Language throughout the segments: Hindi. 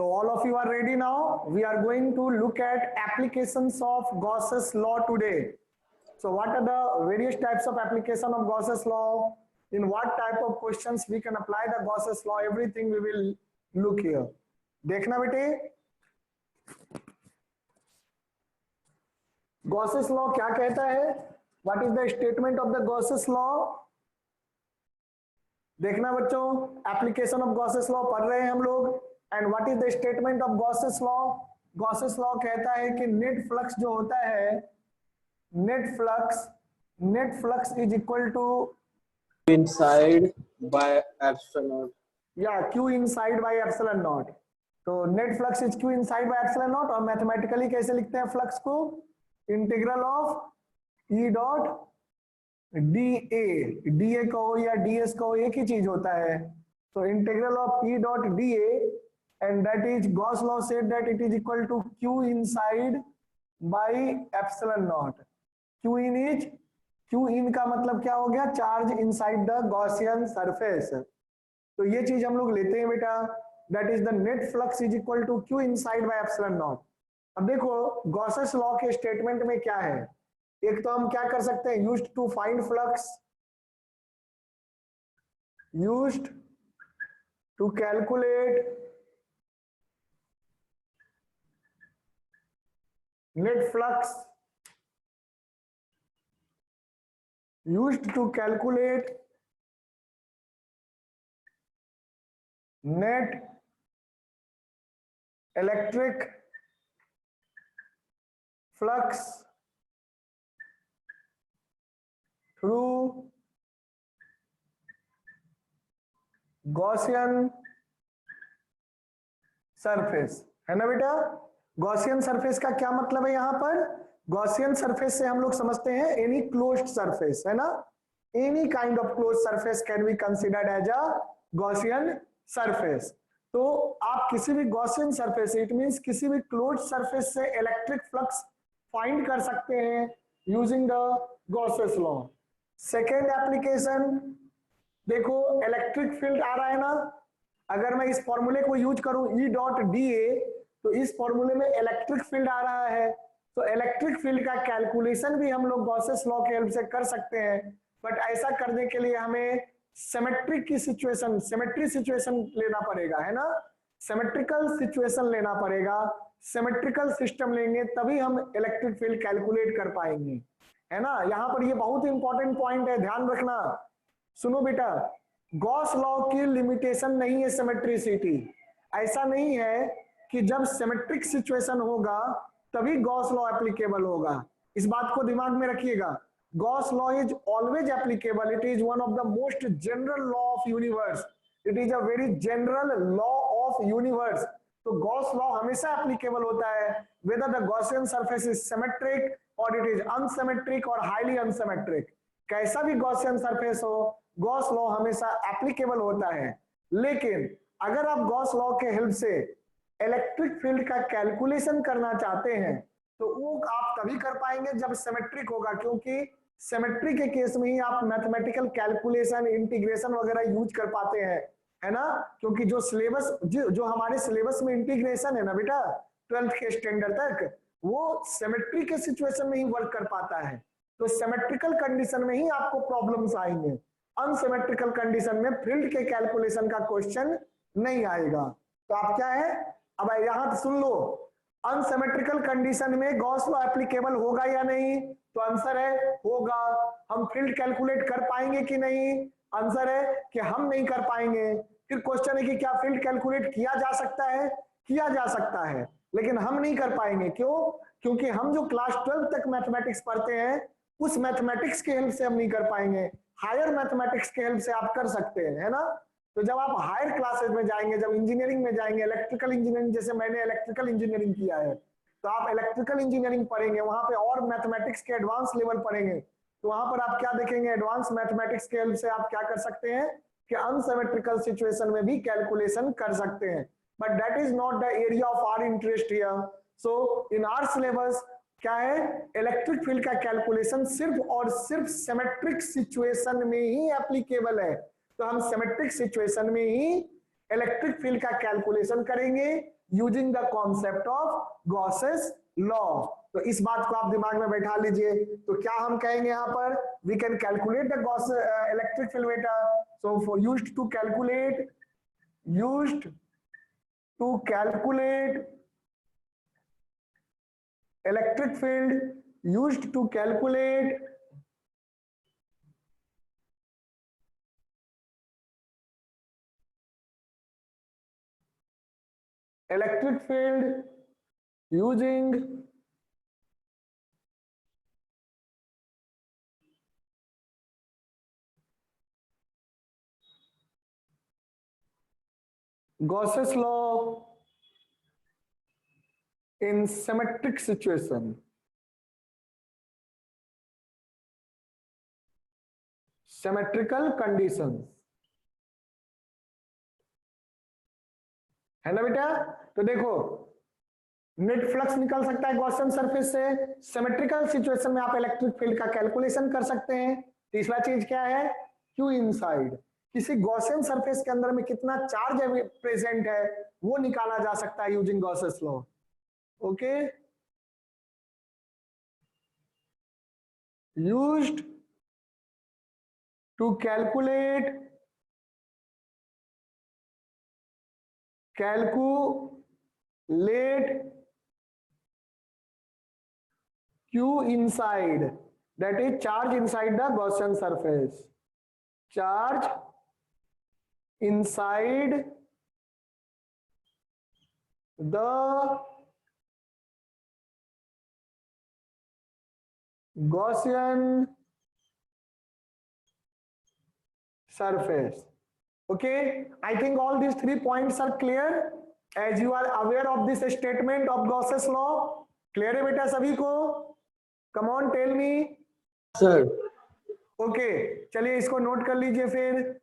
So all of you are ready now. We are going to look at applications of Gauss's law today. So what are the various types of application of Gauss's law? In what type of questions we can apply the Gauss's law? Everything we will look here. देखना बेटे, Gauss's law क्या कहता है? What is the statement of the Gauss's law? देखना बच्चों, application of Gauss's law पढ़ रहे हैं हम लोग. And what is the statement of Gauss's law? Gauss's law कहता है कि net flux जो होता है, net flux is equal to inside by epsilon naught. Yeah, Q inside by epsilon naught. तो net flux is Q inside by epsilon naught. और मैथमेटिकली कैसे लिखते हैं फ्लक्स को? Integral of E dot DA कहो या DS कहो, एक ही चीज होता है. So integral of E dot DA, and that is Gauss law said that it is equal to Q inside by epsilon naught. Q in का मतलब क्या हो गया? Charge inside the Gaussian surface. तो ये चीज हम लोग लेते हैं बेटा, that is the net flux is equal to Q inside by epsilon naught. अब देखो गॉसेस लॉ के स्टेटमेंट में क्या है. एक तो हम क्या कर सकते हैं, used to find flux, used to calculate net flux, used to calculate net electric flux through Gaussian surface. है ना बेटा? गॉसियन सरफेस का क्या मतलब है यहाँ पर? गॉसियन सरफेस से हम लोग समझते हैं एनी क्लोज्ड सरफेस, है ना? Any kind of closed surface can be considered as a Gaussian surface. तो आप किसी भी गॉसियन सरफेस, इट मींस किसी भी क्लोज्ड सरफेस से इलेक्ट्रिक फ्लक्स फाइंड कर सकते हैं using the Gauss's law. Second application देखो, इलेक्ट्रिक फील्ड आ रहा है ना, अगर मैं इस फॉर्मूले को यूज करूं E डॉट DA, तो इस फॉर्मूले में इलेक्ट्रिक फील्ड आ रहा है. तो इलेक्ट्रिक फील्ड का कैलकुलेशन भी हम लोग गॉसेस लॉ के हेल्प से कर सकते हैं. बट ऐसा करने के लिए हमें सिमेट्री सिचुएशन लेना पड़ेगा, है ना? सिमेट्रिकल सिचुएशन लेना पड़ेगा. सिमेट्रिकल सिस्टम लेंगे तभी हम इलेक्ट्रिक फील्ड कैलकुलेट कर पाएंगे, है ना? यहाँ पर ये बहुत इंपॉर्टेंट पॉइंट है, ध्यान रखना. सुनो बेटा, गॉस लॉ की लिमिटेशन नहीं है सिमेट्रिसिटी. ऐसा नहीं है कि जब सिमेट्रिक सिचुएशन होगा तभी गॉस लॉ एप्लीकेबल होगा. इस बात को दिमाग में रखिएगा. Gauss law is always applicable. It is one of the most general law of universe. It is a very general law of universe. तो गॉस लॉ हमेशा एप्लीकेबल होता है, whether the Gaussian surface is symmetric और इट इज अनसिमेट्रिक और हाईली अनसिमेट्रिक. कैसा भी गॉसियन सरफेस हो, गॉस लॉ हमेशा एप्लीकेबल होता है. लेकिन अगर आप गॉस लॉ के हेल्प से इलेक्ट्रिक फील्ड का कैलकुलेशन करना चाहते हैं तो वो आप तभी कर पाएंगे जब सिमेट्रिक होगा, क्योंकि सिमेट्री के केस में ही आप मैथमेटिकल कैलकुलेशन, इंटीग्रेशन वगैरह यूज कर पाते हैं, है ना? क्योंकि जो सिलेबस जो हमारे सिलेबस में इंटीग्रेशन है ना बेटा 12th के स्टैंडर्ड तक, वो सिमेट्री के सिचुएशन में ही वर्क कर पाता है. तो सिमेट्रिकल कंडीशन में ही आपको प्रॉब्लम्स आएंगे. अनसिमेट्रिकल कंडीशन में फील्ड के कैलकुलेशन का क्वेश्चन नहीं आएगा. तो आप क्या है, अब यहां सुन लो, अनसिमेट्रिकल कंडीशन में गॉस लॉ एप्लीकेबल होगा या नहीं? तो आंसर है होगा. हम फील्ड कैलकुलेट कर पाएंगे कि नहीं? आंसर है कि हम नहीं कर पाएंगे. फिर क्वेश्चन है कि क्या फील्ड कैलकुलेट किया जा सकता है? किया जा सकता है, लेकिन हम नहीं कर पाएंगे. क्यों? क्योंकि हम जो क्लास 12 तक मैथमेटिक्स पढ़ते हैं उस मैथमेटिक्स के हेल्प से हम नहीं कर पाएंगे. हायर मैथमेटिक्स के हेल्प से आप कर सकते हैं, है ना? तो जब आप हायर क्लासेस में जाएंगे, जब इंजीनियरिंग में जाएंगे, इलेक्ट्रिकल इंजीनियरिंग, जैसे मैंने इलेक्ट्रिकल इंजीनियरिंग किया है, तो आप इलेक्ट्रिकल इंजीनियरिंग पढ़ेंगे, वहां पे और मैथमेटिक्स के एडवांस लेवल पढ़ेंगे. तो वहां पर आप क्या देखेंगे, एडवांस मैथमेटिक्स के हेल्प से आप क्या कर सकते हैं कि अनसिमेट्रिकल सिचुएशन में भी कैलकुलेशन कर सकते हैं. But that is not the area of our interest here. So in our syllabus क्या है, इलेक्ट्रिक फील्ड का कैलकुलेशन सिर्फ और सिर्फ सिमेट्रिक सिचुएशन में ही एप्लीकेबल है. तो हम सिमेट्रिक सिचुएशन में ही इलेक्ट्रिक फील्ड का कैलकुलेशन करेंगे using the concept of Gauss's law. तो इस बात को आप दिमाग में बैठा लीजिए। तो क्या हम कहेंगे यहां पर, we can calculate the Gauss electric field बेटा। So for used to calculate, used to calculate electric field, used to calculate electric field using Gauss's law in symmetric situation. Symmetrical conditions, है ना बेटा। तो देखो नेट फ्लक्स निकल सकता है गॉसियन सरफेस से, सिमेट्रिकल सिचुएशन में आप इलेक्ट्रिक फील्ड का कैलकुलेशन कर सकते हैं। तीसरा चीज क्या है, क्यू इनसाइड, किसी गॉसियन सरफेस के अंदर में कितना चार्ज प्रेजेंट है वो निकाला जा सकता है using Gauss's law. Okay, used to calculate Q inside, that is charge inside the Gaussian surface, charge inside the Gaussian surface. Okay, I think all these 3 points are clear as you are aware of this statement of Gauss's law. Clear है बेटा सभी को? Come on, tell me. Sir. Okay, चलिए इसको नोट कर लीजिए फिर।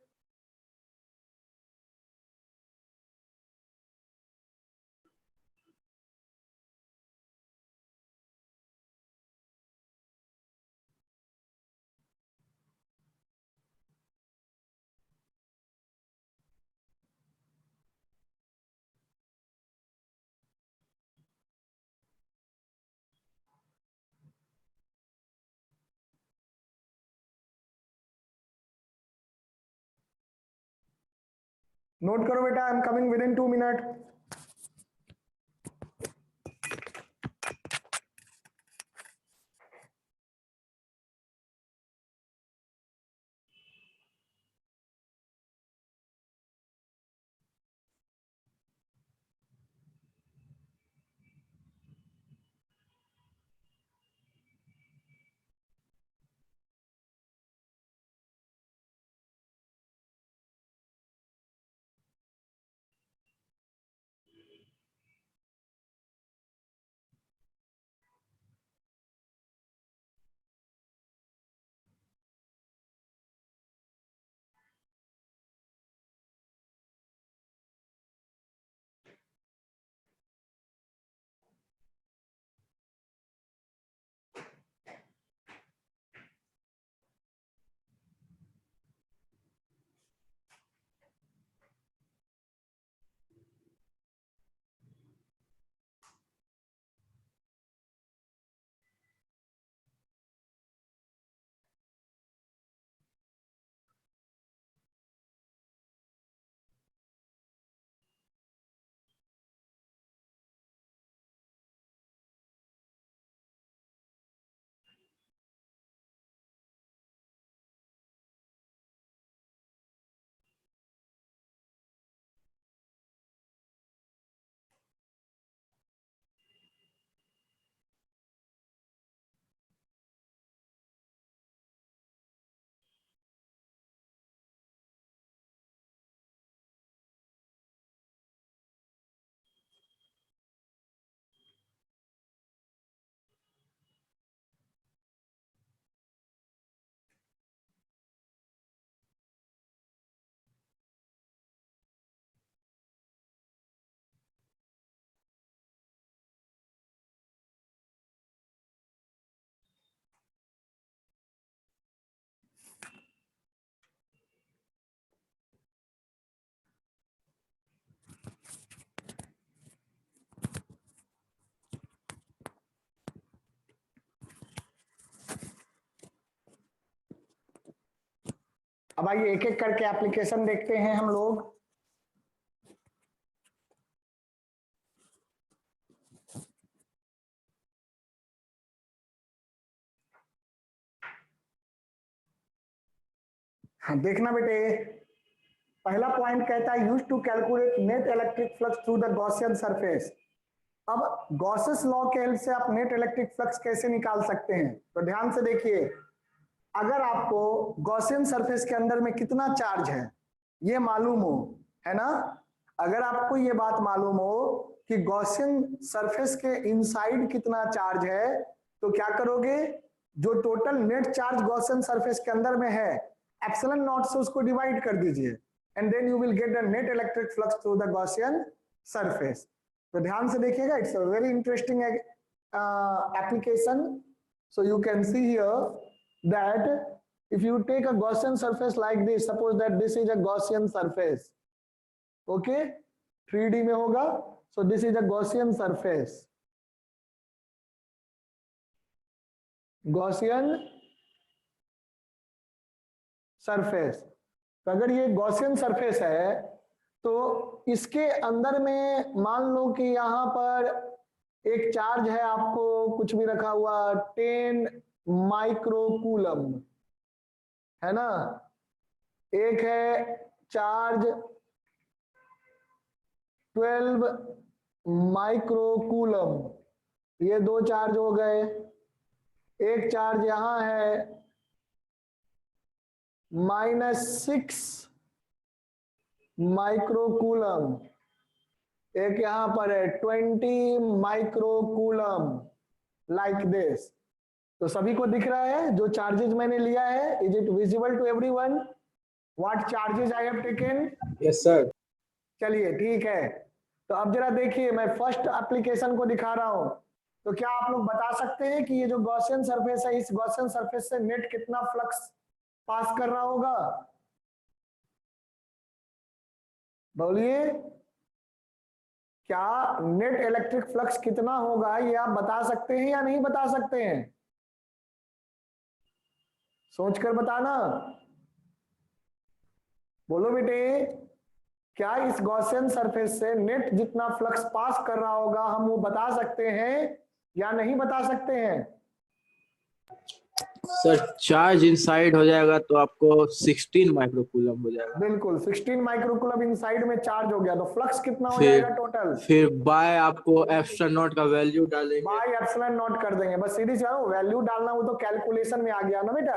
नोट करो बेटा, I am coming with in 2 minute. अब आइए एक एक करके एप्लीकेशन देखते हैं हम लोग। हाँ, देखना बेटे, पहला पॉइंट कहता है use to calculate net electric flux through the Gaussian surface. अब गॉसेस लॉ के हेल्प से आप नेट इलेक्ट्रिक फ्लक्स कैसे निकाल सकते हैं, तो ध्यान से देखिए, अगर आपको गॉसियन सरफेस के अंदर में कितना चार्ज है ये मालूम हो, है ना, अगर आपको ये बात मालूम हो कि गॉसियन सरफेस के इनसाइड कितना चार्ज है, तो क्या करोगे, जो total net charge Gaussian surface के अंदर में है एप्सिलॉन नॉट से उसको डिवाइड कर दीजिए, and then you will get the net electric flux through the Gaussian surface. तो ध्यान से देखिएगा, it's a very interesting application. So you can see here that if you take a Gaussian surface like this, suppose that this is a Gaussian surface, okay, 3D में होगा, so this is a Gaussian surface, Gaussian surface। तो अगर ये Gaussian surface है तो इसके अंदर में मान लो कि यहाँ पर एक चार्ज है, आपको कुछ भी रखा हुआ 10 माइक्रोकूलम, है ना, एक है चार्ज 12 माइक्रोकूलम, ये दो चार्ज हो गए। एक चार्ज यहां है -6 माइक्रोकूलम, एक यहां पर है 20 माइक्रोकूलम, लाइक दिस। तो सभी को दिख रहा है जो चार्जेस मैंने लिया है? Is it visible to everyone what charges I have taken? Yes sir. चलिए ठीक है, तो अब जरा देखिए, मैं फर्स्ट एप्लीकेशन को दिखा रहा हूं। तो क्या आप लोग बता सकते हैं कि ये जो गॉसियन सरफेस है, इस गॉसियन सरफेस से नेट कितना फ्लक्स पास कर रहा होगा? बोलिए, क्या नेट इलेक्ट्रिक फ्लक्स कितना होगा ये आप बता सकते हैं या नहीं बता सकते हैं? सोचकर बताना, बोलो बेटे, क्या इस गॉसियन सरफेस से नेट जितना फ्लक्स पास कर रहा होगा हम वो बता सकते हैं या नहीं बता सकते हैं? सर चार्ज इनसाइड हो जाएगा तो आपको 16 माइक्रोकूलम हो जाएगा। बिल्कुल, 16 माइक्रोकूलम इनसाइड में चार्ज हो गया, तो फ्लक्स कितना हो फिर जाएगा टोटल? फिर बाय आपको एप्सिलॉन नॉट का वैल्यू डालेंगे, बाय एप्सिलॉन नॉट कर देंगे, बस सीधी सी वैल्यू डालना, वो तो कैलकुलेशन में आ गया ना बेटा,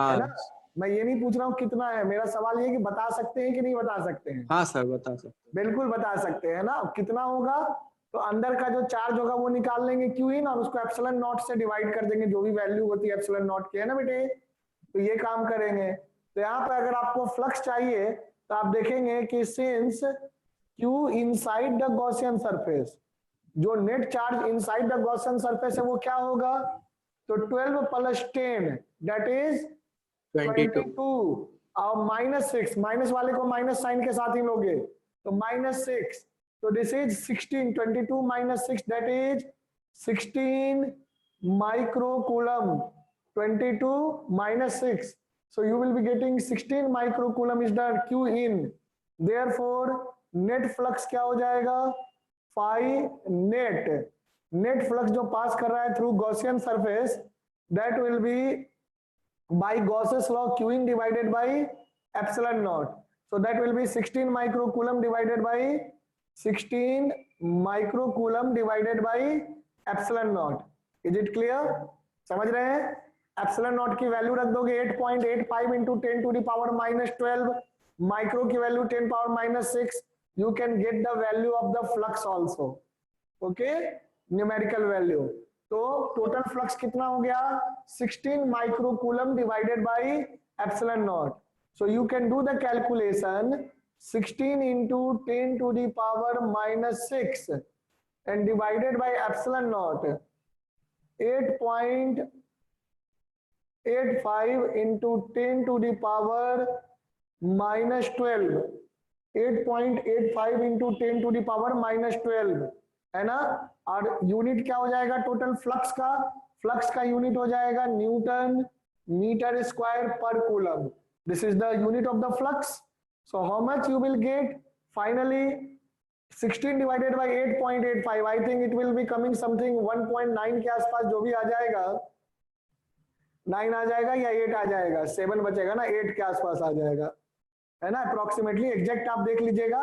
है ना। हाँ मैं ये नहीं पूछ रहा हूँ कितना है, मेरा सवाल ये कि बता सकते हैं कि नहीं बता सकते हैं? हाँ सर बता सकते हैं। बिल्कुल बता सकते हैं ना। अब कितना होगा, तो अंदर का जो चार्ज होगा वो निकाल लेंगे क्यू इन, और उसको एप्सिलॉन नॉट से डिवाइड कर देंगे, जो भी वैल्यू होती है एप्सिलॉन नॉट की, है ना बेटे। तो ये काम करेंगे। तो यहाँ पे अगर आपको फ्लक्स चाहिए तो आप देखेंगे कि since Q inside the Gaussian surface, जो net charge inside the Gaussian surface है वो क्या होगा, तो 12 + 10 दैट इज 22, और -6, माइनस वाले को माइनस साइन के साथ ही लोगे तो -6, तो this is 16, 22 - 6 that is 16 microcoulomb, 22 - 6, so you will be getting 16 microcoulomb is the Q in, therefore net flux क्या हो जाएगा, नेट, नेट फ्लक्स जो पास कर रहा है through Gaussian surface, that will B by Gauss's law q in divided by epsilon naught, so that will be 16 microcoulomb divided by 16 microcoulomb divided by epsilon naught। is it clear? समझ रहे हैं? epsilon naught की वैल्यू रख दोगे 8.85 into 10 to the power -12, micro की value 10 power -6, you can get the value of the flux also, okay, numerical value. तो टोटल फ्लक्स कितना हो गया, 16 microcoulomb divided by epsilon naught. So you can do the calculation 16 into 10 to the power -6 and divided by epsilon naught, 8.85 into 10 to the power -12, 8.85 into 10 to the power -12, है ना। और यूनिट क्या हो जाएगा टोटल फ्लक्स का, फ्लक्स का यूनिट हो जाएगा न्यूटन मीटर स्क्वायर पर coulomb. This is the unit of the flux. So how much you will get finally? 16 divided by 8.85. I think it will be coming something 1.9 के आसपास, जो भी आ जाएगा 9 आ जाएगा या 8 आ जाएगा, 7 बचेगा ना, 8 के आसपास आ जाएगा, है ना अप्रोक्सीमेटली। एग्जैक्ट आप देख लीजिएगा,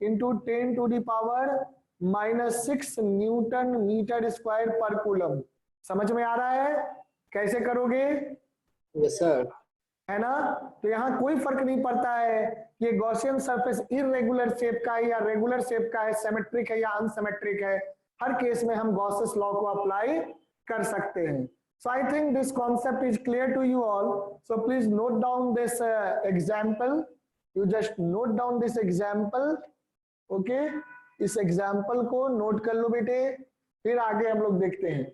into 10 to the power -6 newton metre square पर कूलम। समझ में आ रहा है कैसे करोगे? Yes sir. है ना। तो यहाँ कोई फर्क नहीं पड़ता है कि गॉसियन सरफेस इरेगुलर शेप का है या रेगुलर शेप का है, सिमेट्रिक है या अनसिमेट्रिक है, हर केस में हम गॉसेस लॉ को अप्लाई कर सकते हैं। So I think this concept is clear to you all. So please note down this example. You just note down this example. Okay? इस एग्जाम्पल को नोट कर लो बेटे, फिर आगे हम लोग देखते हैं।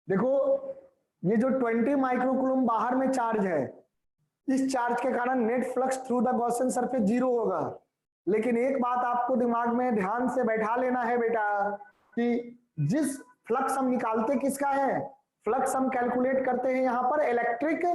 देखो ये जो 20 माइक्रोकूलम बाहर में चार्ज है, इस चार्ज के कारण net flux through the Gaussian surface 0 होगा। लेकिन एक बात आपको दिमाग में ध्यान से बैठा लेना है बेटा कि जिस फ्लक्स हम निकालते किसका है, फ्लक्स हम कैलकुलेट करते हैं यहाँ पर इलेक्ट्रिक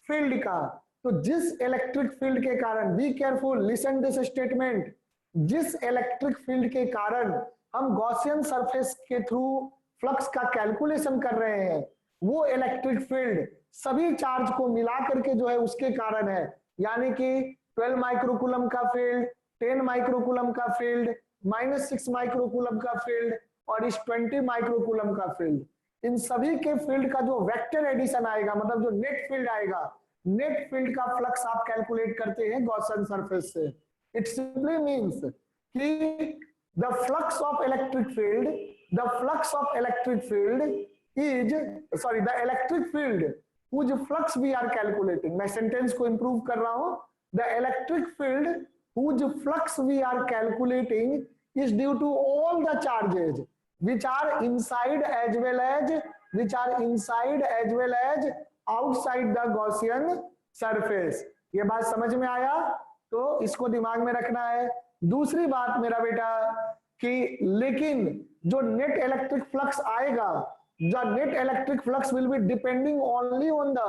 फील्ड का। तो जिस इलेक्ट्रिक फील्ड के कारण, be careful, listen this statement, जिस इलेक्ट्रिक फील्ड के कारण हम गॉसियन सरफेस के थ्रू फ्लक्स का कैलकुलेशन कर रहे हैं, वो इलेक्ट्रिक फील्ड सभी चार्ज को मिला करके जो है उसके कारण है। यानी कि 12 माइक्रोकूलम का फील्ड, 10 माइक्रोकूलम का फील्ड, -6 माइक्रोकूलम का फील्ड और इस 20 माइक्रोकूलम का फील्ड, इन सभी के फील्ड का जो वेक्टर एडिशन आएगा, मतलब जो नेट फील्ड आएगा, नेट फील्ड का फ्लक्स आप कैलकुलेट करते हैं गॉसियन सरफेस से। इट सिंपली मींस कि the flux of electric field, the flux of electric field is, sorry, the electric field whose flux we are calculating, मैं सेंटेंस को इंप्रूव कर रहा हूं, the electric field whose flux we are calculating is due to all the charges which are inside as well as outside the Gaussian surface। ये बात समझ में आया? तो इसको दिमाग में रखना है। दूसरी बात मेरा बेटा कि लेकिन जो नेट इलेक्ट्रिक फ्लक्स आएगा, the net electric flux will be depending only on the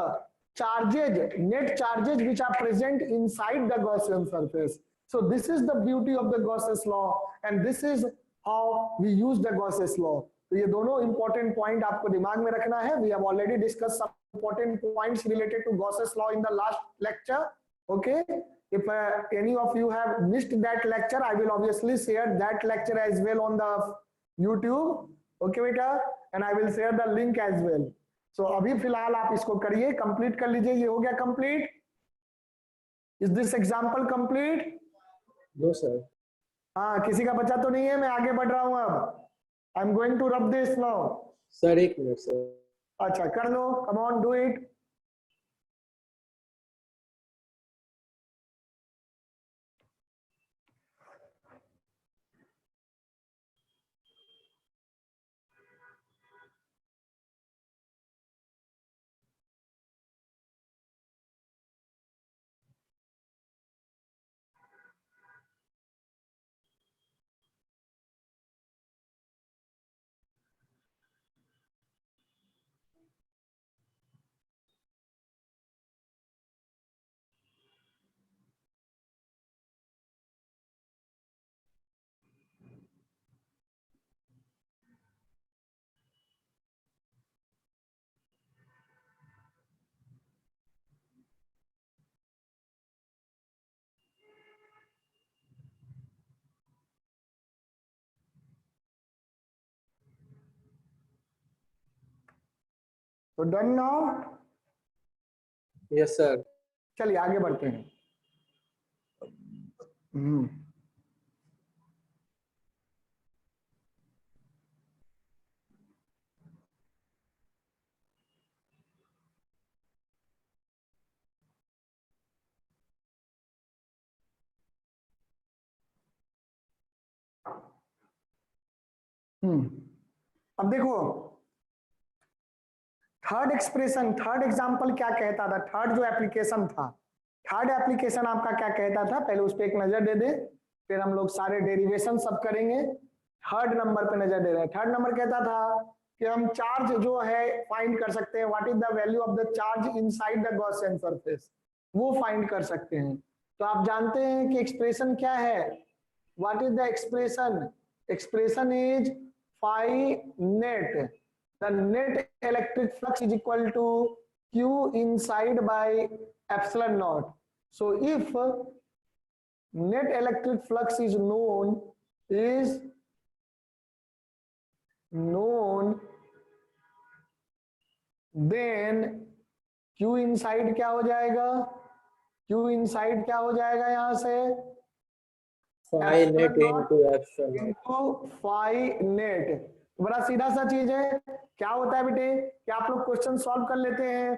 charges, net charges which are present inside the Gaussian surface. So this is the beauty of the Gauss's law and this is how we use the Gauss's law. तो ये दोनों important point आपको दिमाग में रखना है। We have already discussed some important points related to Gauss's law in the last lecture. Okay, if any of you have missed that lecture, I will obviously share that lecture as well on the YouTube. Okay बेटा, and I will share the link as well. So अभी फिलहाल आप इसको करिए, कंप्लीट कर लीजिए। ये हो गया complete? Is this example complete? No sir. हाँ, किसी का बचा तो नहीं है? मैं आगे बढ़ रहा हूं अब। I am going to rub this now. Sir एक मिनट सर। अच्छा कर लो, कम ऑन डू इट। तो डन नाउ? Yes sir. चलिए आगे बढ़ते हैं। अब देखो थर्ड एक्सप्रेशन, थर्ड एग्जांपल क्या कहता था, थर्ड जो एप्लीकेशन था, थर्ड एप्लीकेशन आपका क्या कहता था, पहले उस पर एक नजर दे दे, फिर हम लोग सारे डेरिवेशन सब करेंगे। थर्ड नंबर पे नजर दे रहे हैं। थर्ड नंबर कहता था कि हम चार्ज जो है फाइंड कर सकते हैं, what is the value of the charge inside the Gaussian surface, वो फाइंड कर सकते हैं। तो आप जानते हैं कि एक्सप्रेशन क्या है, what is the expression, expression is phi net, the net electric flux is equal to q inside by epsilon naught. So if net electric flux is known, then q inside क्या हो जाएगा, q inside क्या हो जाएगा यहां से, phi net into epsilon into phi net. बड़ा सीधा सा चीज है। क्या होता है बेटे कि आप लोग क्वेश्चन सॉल्व कर लेते हैं,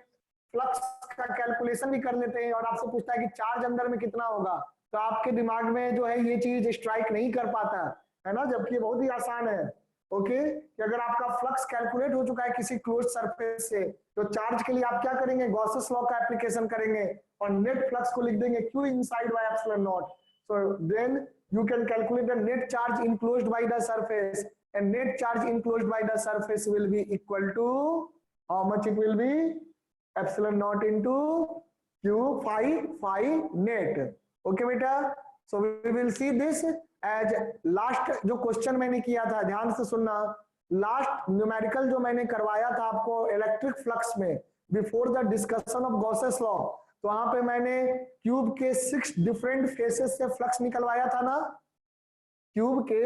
फ्लक्स का कैलकुलेशन भी कर लेते हैं, और आपसे पूछता है कि चार्ज अंदर में कितना होगा, तो आपके दिमाग में जो है ये चीज स्ट्राइक नहीं कर पाता है ना, जबकि बहुत ही आसान है। ओके, कि अगर आपका फ्लक्स कैलकुलेट हो चुका है किसी क्लोज सरफेस से, तो चार्ज के लिए आप क्या करेंगे, गॉसेस लॉ का एप्लीकेशन करेंगे और नेट फ्लक्स को लिख देंगे q inside by epsilon naught. So then you can calculate the net charge enclosed by the surface, and net charge enclosed by the surface will be equal to how much, it will be epsilon naught into q phi net. Okay beta, so we will see this as last जो क्वेश्चन मैंने किया था, ध्यान से सुनना, लास्ट न्यूमेरिकल जो मैंने करवाया था आपको इलेक्ट्रिक फ्लक्स में before the discussion of Gauss's law, तो वहां पे मैंने क्यूब के 6 डिफरेंट फेसेस से फ्लक्स निकलवाया था ना, क्यूब के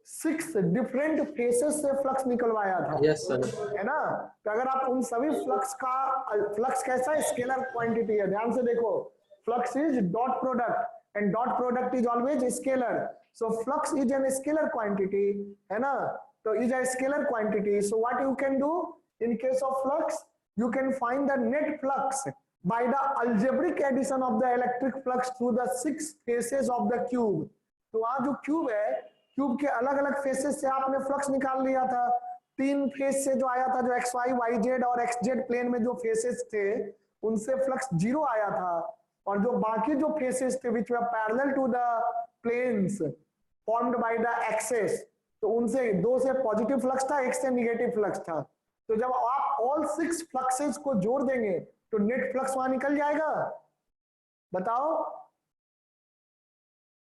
6 डिफरेंट फेसेस से फ्लक्स निकलवाया था। Yes sir. है ना, तो अगर आप उन सभी फ्लक्स का, फ्लक्स कैसा है, स्केलर क्वांटिटी है, ध्यान से देखो, flux is dot product and dot product is always scalar, so flux is an scalar quantity, है ना, तो is a scalar quantity. So what you can do in case of flux, you can find the net flux by the algebraic addition of the electric flux through the 6 faces of the cube। तो वहां जो क्यूब है, क्यूब के अलग अलग फेसेस से आपने फ्लक्स निकाल लिया था, 3 फेस से जो आया था, जो एक्स वाई वाई जेड और एक्स जेड प्लेन में जो फेसेस थे उनसे फ्लक्स 0 आया था, और जो बाकी जो फेसेस थे which were parallel to the planes formed by the axes, तो उनसे 2 से पॉजिटिव फ्लक्स था, 1 से निगेटिव फ्लक्स था। तो जब आप ऑल 6 फ्लक्सेस को जोड़ देंगे तो नेट फ्लक्स वहां निकल जाएगा, बताओ,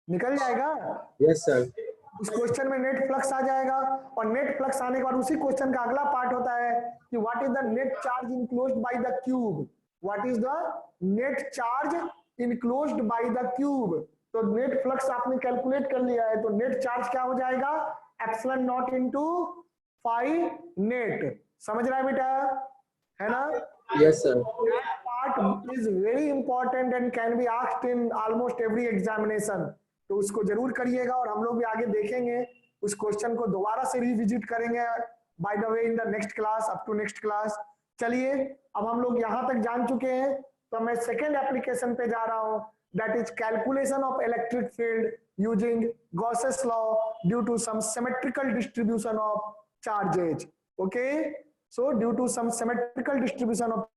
निकल जाएगा। Yes sir. उस क्वेश्चन में नेट फ्लक्स आ जाएगा, और नेट फ्लक्स आने के बाद उसी क्वेश्चन का अगला पार्ट होता है कि what is the net charge enclosed by the cube, what is the net charge enclosed by the cube. तो नेट फ्लक्स आपने कैलकुलेट कर लिया है, तो नेट चार्ज क्या हो जाएगा, epsilon naught into phi net. समझ रहा है बेटा, है ना। Yes sir. That part is very important and can be asked in almost every examination। तो उसको जरूर करिएगा, और हम लोग भी आगे देखेंगे उस क्वेश्चन को, दोबारा से रिविजिट करेंगे by the way in the next class, up to next class. चलिए, अब हम लोग यहां तक जान चुके हैं, तो मैं सेकेंड एप्लीकेशन पे जा रहा हूं, that is calculation of electric field using Gauss's law due to some symmetrical distribution of charges. Okay, so due to some symmetrical distribution of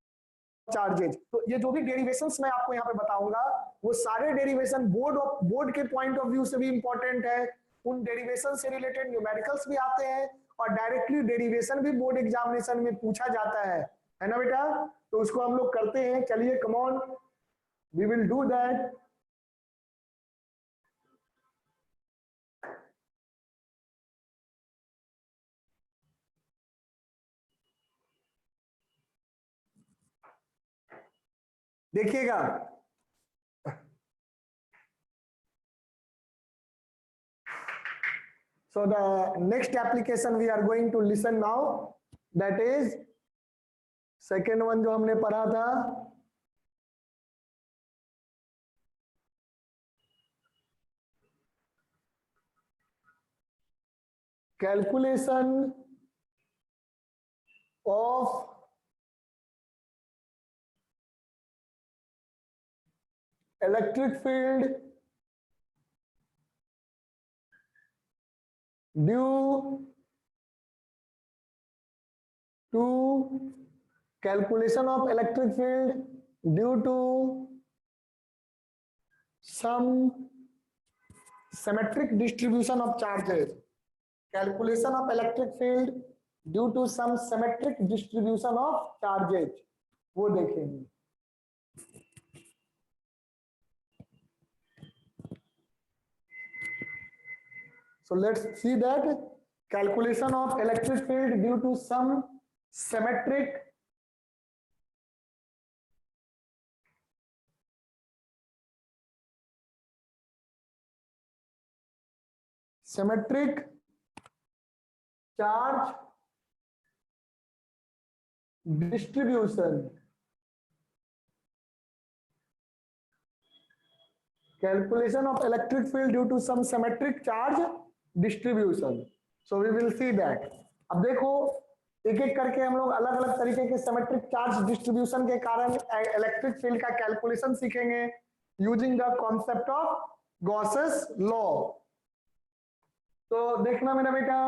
charges. तो ये जो भी डेरिवेशंस मैं आपको यहाँ पे बताऊंगा, वो सारे डेरिवेशन बोर्ड के पॉइंट ऑफ व्यू से भी इंपॉर्टेंट है, उन डेरिवेशन से रिलेटेड न्यूमेरिकल्स भी आते हैं, और डायरेक्टली डेरिवेशन भी बोर्ड एग्जामिनेशन में पूछा जाता है ना बेटा। तो उसको हम लोग करते हैं, चलिए come on, we will do that. देखिएगा, so the next application we are going to listen now, that is second one जो हमने पढ़ा था, calculation of electric field due to calculation of electric field due to some symmetric distribution of charges. Calculation of electric field due to some symmetric distribution of charges, वो देखेंगे. So let's see that calculation of electric field due to some symmetric charge distribution. Calculation of electric field due to some symmetric charge distribution. So we will see that. अब देखो एक एक करके हम लोग अलग अलग तरीके के सिमेट्रिक चार्ज डिस्ट्रीब्यूशन के कारण इलेक्ट्रिक फील्ड का कैलकुलेशन सीखेंगे using the concept of Gauss's law. तो देखना मेरा बेटा,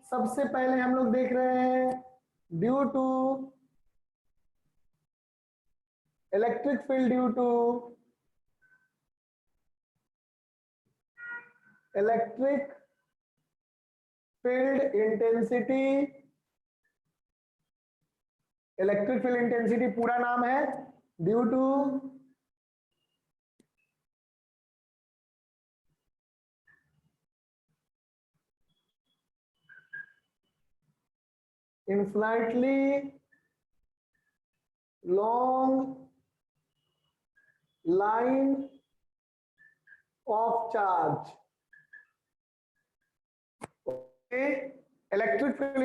सबसे पहले हम लोग देख रहे हैं due to electric field due to electric field intensity. Electric field intensity पूरा नाम है due to infinitely long line of charge. Okay, electric field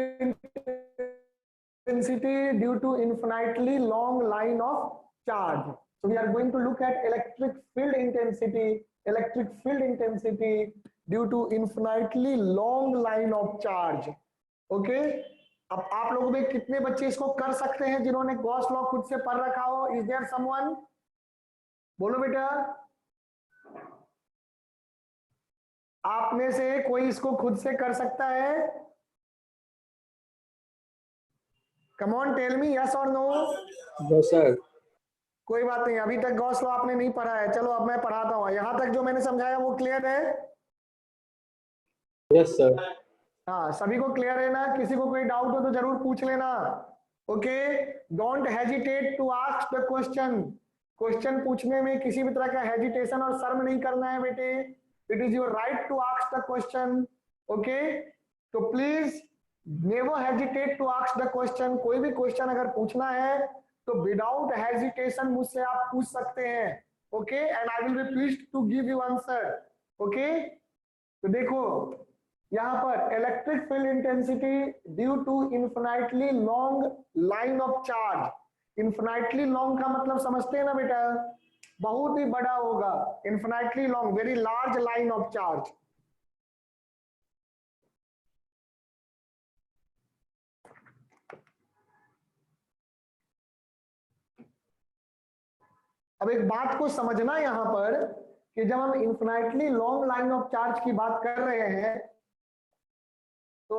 intensity due to infinitely long line of charge. So we are going to look at electric field intensity due to infinitely long line of charge. Okay, अब आप लोगों में कितने बच्चे इसको कर सकते हैं जिन्होंने गॉस लॉ खुद से पढ़ रखा हो? Is there someone? बोलो बेटा, आप में से कोई इसको खुद से कर सकता है? Come on tell me, yes और नो? No sir. कोई बात नहीं, अभी तक गॉस लॉ आपने नहीं पढ़ा है. चलो अब मैं पढ़ाता हूं. यहां तक जो मैंने समझाया वो क्लियर है? Yes sir. हाँ, सभी को क्लियर है ना? किसी को कोई डाउट हो तो जरूर पूछ लेना. Okay, don't hesitate to ask the question. Question पूछने में किसी भी तरह का हेजिटेशन और शर्म नहीं करना है बेटे. It is your right to ask the question. Okay, तो please never hesitate to ask the question. कोई भी क्वेश्चन अगर पूछना है तो विदाउट हेजिटेशन मुझसे आप पूछ सकते हैं. Okay, and I will be pleased to give you answer. Okay, तो देखो यहां पर electric field intensity due to infinitely long line of charge. Infinitely long का मतलब समझते हैं ना बेटा? बहुत ही बड़ा होगा. Infinitely long, very large line of charge. अब एक बात को समझना यहां पर कि जब हम infinitely long line of charge की बात कर रहे हैं तो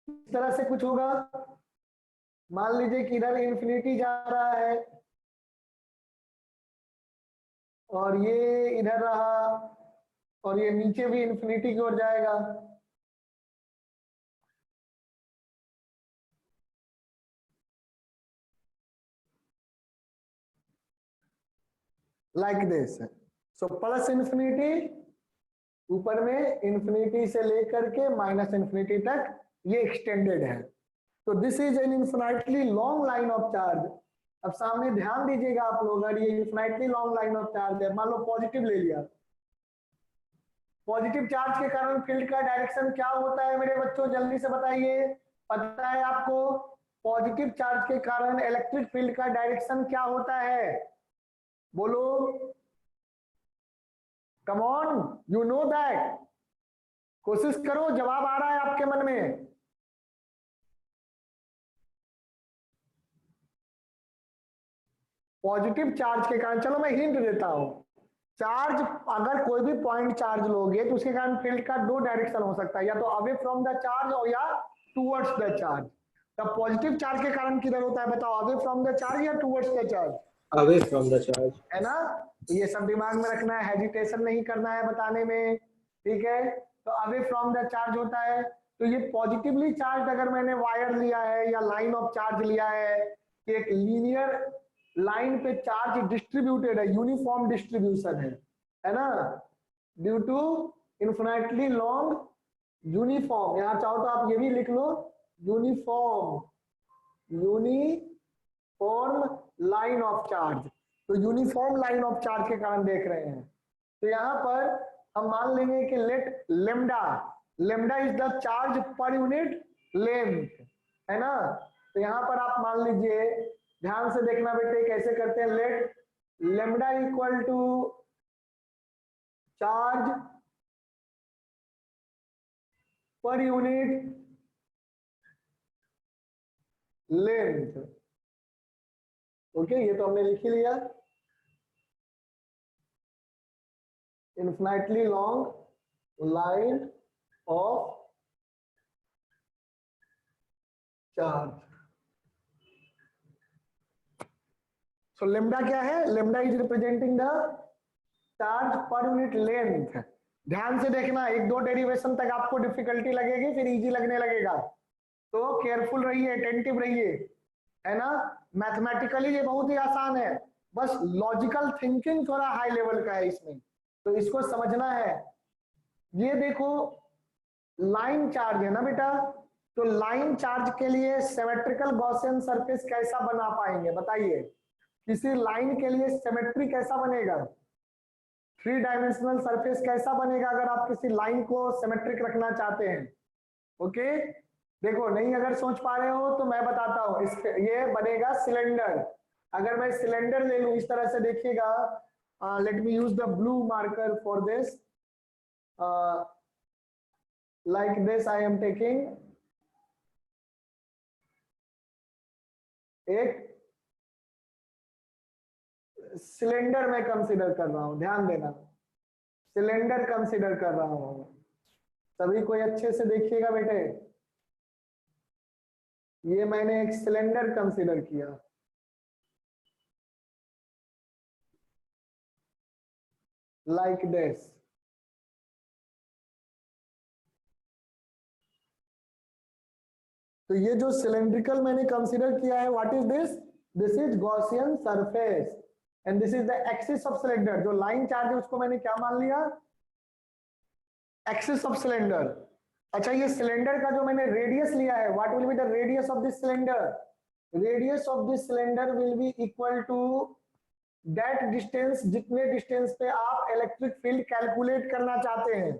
इस तरह से कुछ होगा. मान लीजिए कि इधर इंफिनिटी जा रहा है और ये इधर रहा और ये नीचे भी इंफिनिटी की ओर जाएगा. Like this. So plus infinity, ऊपर में इंफिनिटी से लेकर के माइनस इंफिनिटी तक ये एक्सटेंडेड है. तो this is an infinitely long line of charge. अब सामने ध्यान दीजिएगा आप लोग, अगर ये infinitely long line of charge है, मान लो पॉजिटिव ले लिया. पॉजिटिव चार्ज के कारण फील्ड का डायरेक्शन क्या होता है मेरे बच्चों? जल्दी से बताइए. पता है आपको पॉजिटिव चार्ज के कारण इलेक्ट्रिक फील्ड का डायरेक्शन क्या होता है? बोलो, come on, you know that. कोशिश करो, जवाब आ रहा है आपके मन में. पॉजिटिव चार्ज के कारण, चलो मैं हिंट देता हूं. चार्ज, अगर कोई भी पॉइंट चार्ज लोगे तो उसके कारण फील्ड का दो डायरेक्शन हो सकता है, या तो अवे फ्रॉम द चार्ज और या towards the charge. The positive charge के कारण किधर होता है बताओ, अवे फ्रॉम द चार्ज या towards the charge? Away from the charge, है ना, तो ये सब दिमाग में रखना है, हेजिटेशन नहीं करना है बताने में, ठीक है। तो अवे फ्रॉम द चार्ज होता है, तो ये पॉजिटिवली चार्ज अगर मैंने वायर लिया है या लाइन ऑफ चार्ज लिया है कि एक लीनियर लाइन पे चार्ज डिस्ट्रीब्यूटेड है, यूनिफॉर्म डिस्ट्रीब्यूशन है ना, due to infinitely long uniform, यहां चाहो तो आप ये भी लिख लो, यूनिफॉर्म लाइन ऑफ चार्ज, तो यूनिफॉर्म लाइन ऑफ चार्ज के कारण देख रहे हैं। तो यहां पर हम मान लेंगे कि let lambda is the charge per unit length, है ना। तो यहां पर आप मान लीजिए, ध्यान से देखना बेटे कैसे करते हैं, let lambda equal to charge per unit length, okay, ये तो हमने लिख ही लिया, infinitely long line of charge. So lambda क्या है, lambda is representing the charge per unit length. ध्यान से देखना, एक दो डेरिवेशन तक आपको डिफिकल्टी लगेगी, फिर इजी लगने लगेगा, तो केयरफुल रहिए, अटेंटिव रहिए, है ना। मैथमेटिकली ये बहुत ही आसान है, बस लॉजिकल थिंकिंग थोड़ा हाई लेवल का है इसमें, तो इसको समझना है। ये देखो लाइन चार्ज है ना बेटा, तो लाइन चार्ज के लिए सिमेट्रिकल गॉसियन सरफेस कैसा बना पाएंगे बताइए, किसी लाइन के लिए सिमेट्री कैसा बनेगा, 3 डायमेंशनल सरफेस कैसा बनेगा अगर आप किसी लाइन को सिमेट्रिक रखना चाहते हैं। ओके, देखो नहीं अगर सोच पा रहे हो तो मैं बताता हूं, ये बनेगा सिलेंडर। अगर मैं सिलेंडर ले लूं इस तरह से, देखिएगा, let me use the blue marker for this, like this I am taking एक सिलेंडर में कंसीडर कर रहा हूं, ध्यान देना, सिलेंडर कंसीडर कर रहा हूं, सभी कोई अच्छे से देखिएगा बेटे, ये मैंने एक सिलेंडर कंसीडर किया, लाइक दिस। तो ये जो सिलेंड्रिकल मैंने कंसीडर किया है, what is this, this is Gaussian surface and this is the axis of cylinder. जो लाइन चार्ज है उसको मैंने क्या मान लिया, एक्सिस ऑफ सिलेंडर। अच्छा, ये सिलेंडर का जो मैंने रेडियस लिया है, what will be the radius of this cylinder, radius of this cylinder will be equal to that distance, जितने डिस्टेंस पे आप इलेक्ट्रिक फील्ड कैलकुलेट करना चाहते हैं।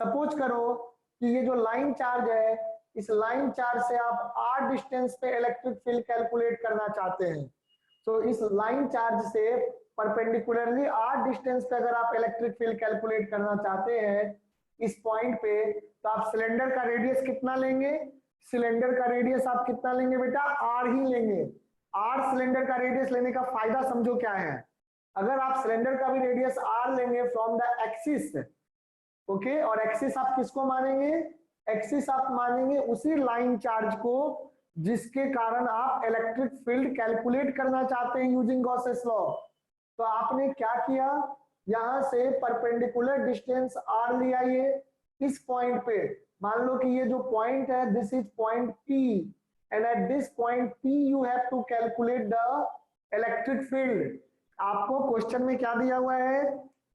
सपोज करो कि ये जो लाइन चार्ज है, इस लाइन चार्ज से आप r डिस्टेंस पे इलेक्ट्रिक फील्ड कैलकुलेट करना चाहते हैं, तो इस लाइन चार्ज से परपेंडिकुलरली r डिस्टेंस पे अगर आप इलेक्ट्रिक फील्ड कैलकुलेट करना चाहते हैं इस पॉइंट पे, तो आप सिलेंडर का रेडियस कितना लेंगे, सिलेंडर का रेडियस आप कितना लेंगे बेटा, r ही लेंगे। r सिलेंडर का रेडियस लेने का फायदा समझो क्या है, अगर आप सिलेंडर का भी रेडियस r लेंगे फ्रॉम द एक्सिस, ओके, और एक्सिस आप किसको मानेंगे, एक्सिस आप मानेंगे उसी लाइन चार्ज को जिसके कारण आप इलेक्ट्रिक फील्ड कैलकुलेट करना चाहते हैं यूजिंग गॉसेस लॉ। तो आपने क्या किया, यहां से परपेंडिकुलर डिस्टेंस r लिया, ये इस पॉइंट पे मान लो कि ये जो पॉइंट है this is point P and at this point P you have to calculate the electric field. आपको क्वेश्चन में क्या दिया हुआ है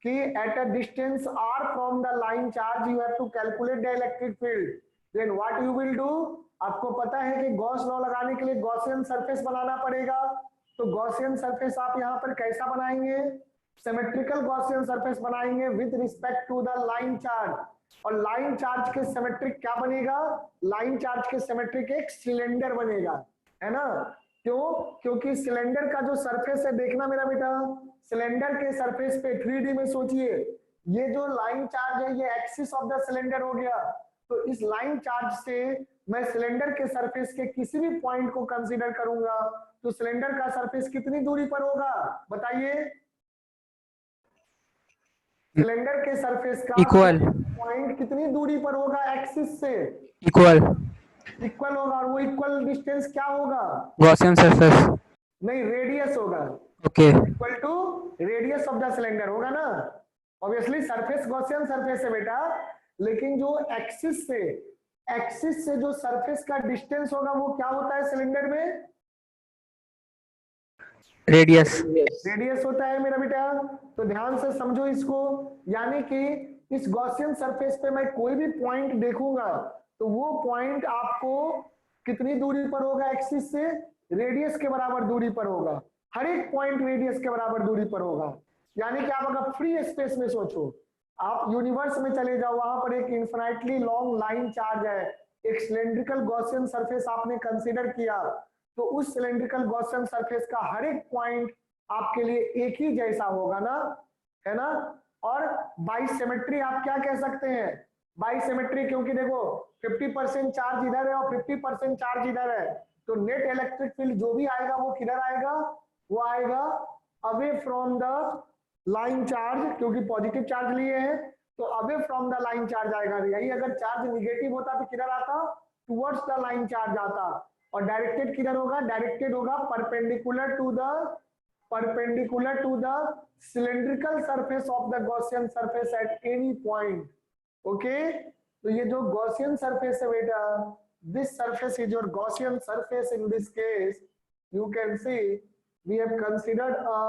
कि at a distance r from the line charge you have to calculate the electric field, then what you will do, आपको पता है कि गॉस लॉ लगाने के लिए गॉसियन सरफेस बनाना पड़ेगा, तो गॉसियन सरफेस आप यहाँ पर कैसा बनाएंगे, सिमेट्रिकल गॉसियन सरफेस बनाएंगे with respect to the line charge, और लाइन चार्ज के सिमेट्रिक क्या बनेगा, लाइन चार्ज के सिमेट्रिक एक सिलेंडर बनेगा, है ना। क्यों, क्योंकि सिलेंडर का जो सरफेस है, देखना मेरा बेटा, सिलेंडर के सरफेस पे 3D में सोचिए, ये जो लाइन चार्ज है ये एक्सिस ऑफ द सिलेंडर हो गया, तो इस लाइन चार्ज से मैं सिलेंडर के सरफेस के किसी भी पॉइंट को कंसीडर करूंगा, तो सिलेंडर का सरफेस कितनी दूरी पर होगा बताइए, सिलेंडर के सरफेस का इक्वल पॉइंट कितनी दूरी पर होगा एक्सिस से, इक्वल इक्वल होगा, और वो इक्वल डिस्टेंस क्या होगा? Gaussian surface. नहीं, रेडियस होगा। Okay. Equal to radius of the cylinder होगा ना। ऑब्वियसली सरफेस गॉसियन सरफेस है बेटा, लेकिन जो एक्सिस से जो सरफेस का डिस्टेंस होगा वो क्या होता है सिलेंडर में? रेडियस। रेडियस होता है मेरा बेटा। तो ध्यान से समझो इसको, यानी कि इस गॉसियन सरफेस पे मैं कोई भी पॉइंट देखूंगा तो वो पॉइंट आपको कितनी दूरी पर होगा एक्सिस से? रेडियस के बराबर दूरी पर होगा। हर एक पॉइंट रेडियस के बराबर दूरी पर होगा। यानी कि आप अगर फ्री स्पेस में सोचो, आप यूनिवर्स में चले जाओ, वहां पर एक इन्फिनाइटली लॉन्ग लाइन चार्ज है, एक सिलेंड्रिकल गॉसियन सरफेस आपने कंसीडर किया, तो उस सिलेंड्रिकल गॉसियन सरफेस का हर एक पॉइंट आपके लिए एक ही जैसा होगा ना, है ना। और बाइसिमेट्री आप क्या कह सकते हैं? बाइसिमेट्री, क्योंकि देखो 50% चार्ज इधर है और 50% चार्ज इधर है, तो नेट इलेक्ट्रिक फील्ड जो भी आएगा वो किधर आएगा? वो आएगा away from the line charge, क्योंकि पॉजिटिव चार्ज लिए हैं तो away from the line charge आएगा। यही अगर चार्ज निगेटिव होता तो किधर आता? टुवर्ड्स द लाइन चार्ज आता। और डायरेक्टेड किधर होगा? डायरेक्टेड होगा perpendicular to the cylindrical surface of the Gaussian surface at any point. Okay, तो ये जो Gaussian surface है बेटा, this surface is your Gaussian surface. In this case you can see we have considered a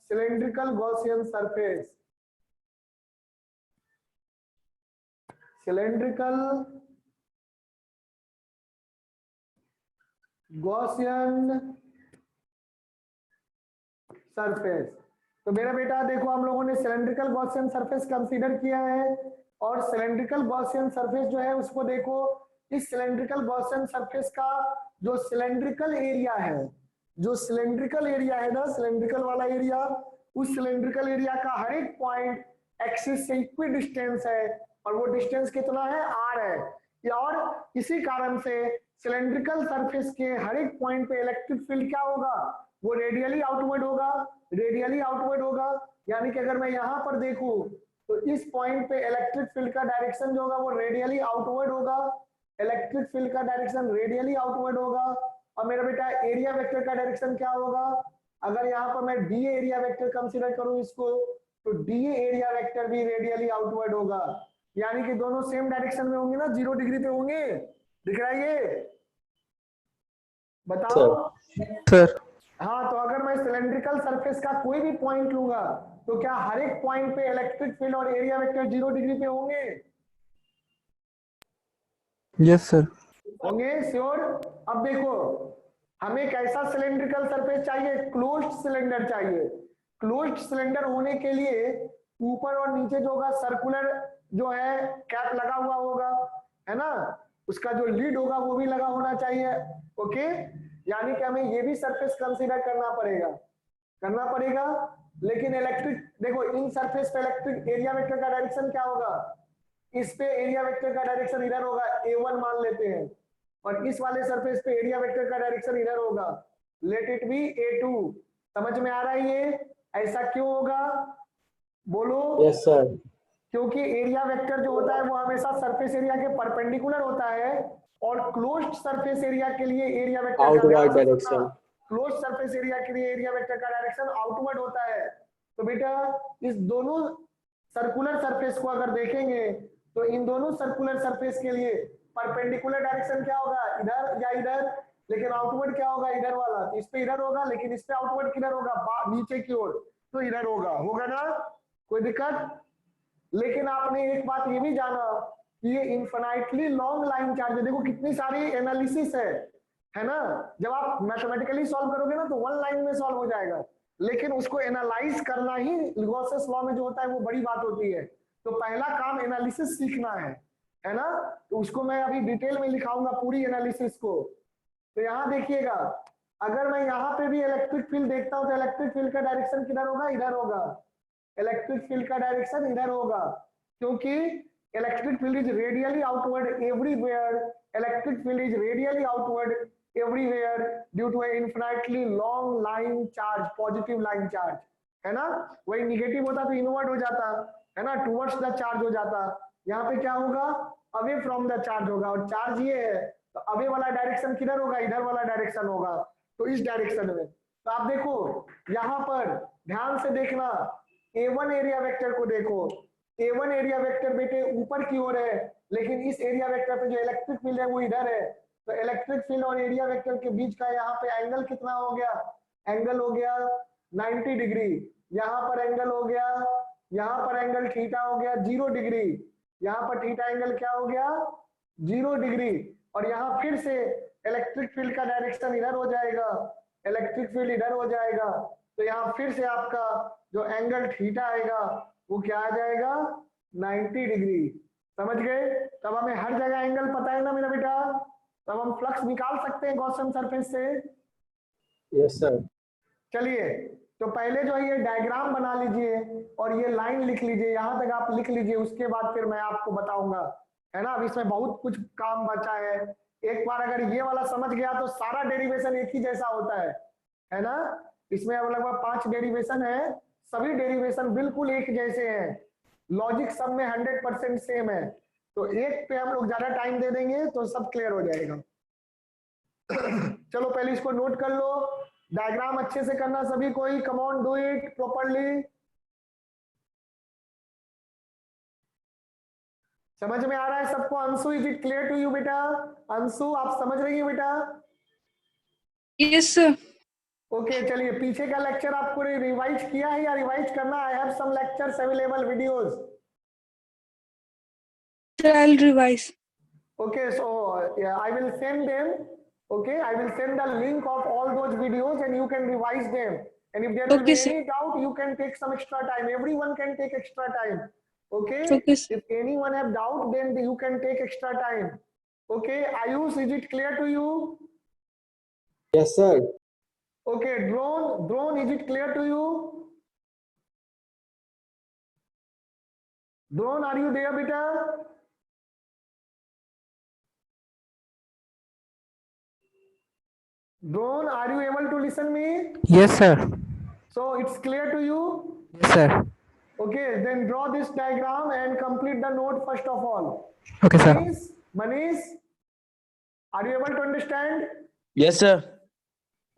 cylindrical Gaussian surface. Cylindrical Gaussian surface. तो मेरा बेटा देखो, हम लोगों ने सिलेंड्रिकल गॉसियन सरफेस कंसीडर किया है, और सिलेंड्रिकल गॉसियन सरफेस जो है उसको देखो, इस सिलेंड्रिकल गॉसियन सरफेस का जो सिलेंड्रिकल एरिया है, जो सिलेंड्रिकल एरिया है ना, सिलेंड्रिकल वाला एरिया, उस सिलेंड्रिकल एरिया का हर एक पॉइंट एक्सिस से इक्वी डिस्टेंस है, और वो डिस्टेंस कितना है? r है। और इसी कारण से सिलेंड्रिकल सरफेस के हर एक पॉइंट पे इलेक्ट्रिक फील्ड क्या होगा? वो रेडियली आउटवर्ड होगा, रेडियली आउटवर्ड होगा। यानी कि अगर मैं यहां पर देखूं तो इस पॉइंट पे इलेक्ट्रिक फील्ड का डायरेक्शन जो होगा वो रेडियली आउटवर्ड होगा, इलेक्ट्रिक फील्ड का डायरेक्शन रेडियली आउटवर्ड होगा। और मेरा बेटा एरिया वेक्टर का डायरेक्शन क्या होगा? अगर यहाँ पर मैं डी एरिया वेक्टर कंसीडर करूं इसको, तो डी एरिया वेक्टर भी रेडियली आउटवर्ड होगा। यानी कि दोनों सेम डायरेक्शन में होंगे ना, 0 डिग्री पे होंगे। दिख रहा है ये? बताओ सर। हाँ, तो अगर मैं सिलेंड्रिकल सरफेस का कोई भी पॉइंट लूंगा तो क्या हर एक पॉइंट पे इलेक्ट्रिक फील्ड और एरिया वेक्टर 0 डिग्री पे होंगे? Yes sir. होंगे श्योर। अब देखो, हमें कैसा सिलेंड्रिकल सरफेस चाहिए? क्लोज्ड सिलेंडर चाहिए। क्लोज्ड सिलेंडर होने के लिए ऊपर और नीचे जो होगा सर्कुलर जो है कैप लगा हुआ होगा, है ना, उसका जो लीड होगा वो भी लगा होना चाहिए। ओके, यानी कि हमें ये भी सरफेस कंसीडर करना पड़ेगा। लेकिन इलेक्ट्रिक, देखो इन सरफेस पे इलेक्ट्रिक एरिया वेक्टर का डायरेक्शन क्या होगा? इस पे एरिया वेक्टर का डायरेक्शन इधर होगा, A1 मान लेते हैं, और इस वाले सरफेस पे एरिया वेक्टर का डायरेक्शन इधर होगा, लेट इट बी A2। समझ में आ रहा है ये? ऐसा क्यों होगा? बोलो। Yes sir. क्योंकि एरिया वेक्टर जो होता है वो हमेशा सरफेस एरिया के परपेंडिकुलर होता है, और क्लोज्ड सरफेस एरिया के लिए area vector outward direction, closed surface area के लिए एरिया वेक्टर का डायरेक्शन आउटवर्ड होता है। तो बेटा इस दोनों सर्कुलर सरफेस को अगर देखेंगे तो इन दोनों सर्कुलर सरफेस के लिए परपेंडिकुलर डायरेक्शन क्या होगा? इधर या इधर, लेकिन आउटवर्ड क्या होगा? इधर वाला। तो इस पे इधर होगा, लेकिन इस पे आउटवर्ड किधर होगा? नीचे की ओर, तो इधर होगा ना, कोई दिक्कत? लेकिन आपने एक बात ये भी जाना कि ये इनफिनाइटली लॉन्ग लाइन चार्ज है। देखो कितनी सारी एनालिसिस है ना। जब आप मैथमेटिकली सॉल्व करोगे ना तो 1 लाइन में सॉल्व हो जाएगा, लेकिन उसको एनालाइज करना ही गॉसेस लॉ में जो होता है वो बड़ी बात होती है। तो पहला काम एनालिसिस सीखना है ना। तो उसको मैं अभी डिटेल में लिखाऊंगा पूरी एनालिसिस को। तो यहाँ देखिएगा, अगर मैं यहाँ पे भी इलेक्ट्रिक फील्ड देखता हूँ तो इलेक्ट्रिक फील्ड का डायरेक्शन किधर होगा? इधर होगा। इलेक्ट्रिक फील्ड का डायरेक्शन इधर होगा, क्योंकि electric field is radially outward everywhere. Electric field is radially outward everywhere due to infinitely long line charge, positive line charge, है ना। वही निगेटिव होता तो इनवर्ट हो जाता, है ना, टुवर्ड्स द चार्ज हो जाता। यहाँ पे क्या होगा? अवे फ्रॉम द चार्ज होगा, और चार्ज ये है तो अवे वाला डायरेक्शन किधर होगा, इधर वाला डायरेक्शन होगा, तो इस डायरेक्शन में। तो आप देखो यहां पर ध्यान से देखना, A1 एरिया वेक्टर को देखो, A1 एरिया वेक्टर बेटे ऊपर की ओर है, लेकिन इस एरिया वेक्टर पे जो इलेक्ट्रिक फील्ड है वो इधर है। तो इलेक्ट्रिक फील्ड और एरिया वेक्टर के बीच का यहाँ पे एंगल कितना हो गया, एंगल हो गया 90 डिग्री। यहाँ पर एंगल हो गया, यहाँ पर एंगल थीटा हो गया 0 डिग्री, यहाँ पर थीटा एंगल क्या हो गया 0 डिग्री। और यहाँ फिर से इलेक्ट्रिक फील्ड का डायरेक्शन इधर हो जाएगा, इलेक्ट्रिक फील्ड इधर हो जाएगा। तो यहाँ फिर से आपका जो एंगल थीटा आएगा वो क्या आ जाएगा 90 डिग्री। समझ गए? तब हमें हर जगह एंगल पता है ना मेरा बेटा, तब हम फ्लक्स निकाल सकते हैं गॉसियन सरफेस से। Yes sir. चलिए तो पहले जो है ये डायग्राम बना लीजिए और ये लाइन लिख लीजिए, यहां तक आप लिख लीजिए, उसके बाद फिर मैं आपको बताऊंगा, है ना। अब इसमें बहुत कुछ काम बचा है। एक बार अगर ये वाला समझ गया तो सारा डेरिवेशन एक ही जैसा होता है ना। इसमें अब लगभग 5 डेरिवेशन है, सभी डेरिवेशन बिल्कुल एक जैसे हैं, लॉजिक सब में 100% सेम है। तो एक पे हम लोग ज्यादा टाइम दे देंगे तो सब क्लियर हो जाएगा। चलो पहले इसको नोट कर लो, डायग्राम अच्छे से करना सभी कोई, come on do it properly. समझ में आ रहा है सबको? Anshu is it clear to you बेटा? अंशु आप समझ रही हो बेटा? Yes sir. ओके चलिए, पीछे का लेक्चर आपको रिवाइज किया है या रिवाइज करना? I have some lectures available videos. Sir I will revise. Okay, so I will send them. Okay, I will send the link of all those videos and you can revise them. And if there will Okay, be sir. any doubt, you can take some extra time. Everyone can take extra time. Okay. Okay, sir. If anyone have doubt, then you can take extra time. Okay. Ayush, is it clear to you? Yes sir. Okay. Drone, is it clear to you? Drone, are you there, beta? Drone, are you able to listen me? Yes, sir. So it's clear to you? Yes, sir. Okay, then draw this diagram and complete the note first of all. Okay, sir. Manish, are you able to understand? Yes sir.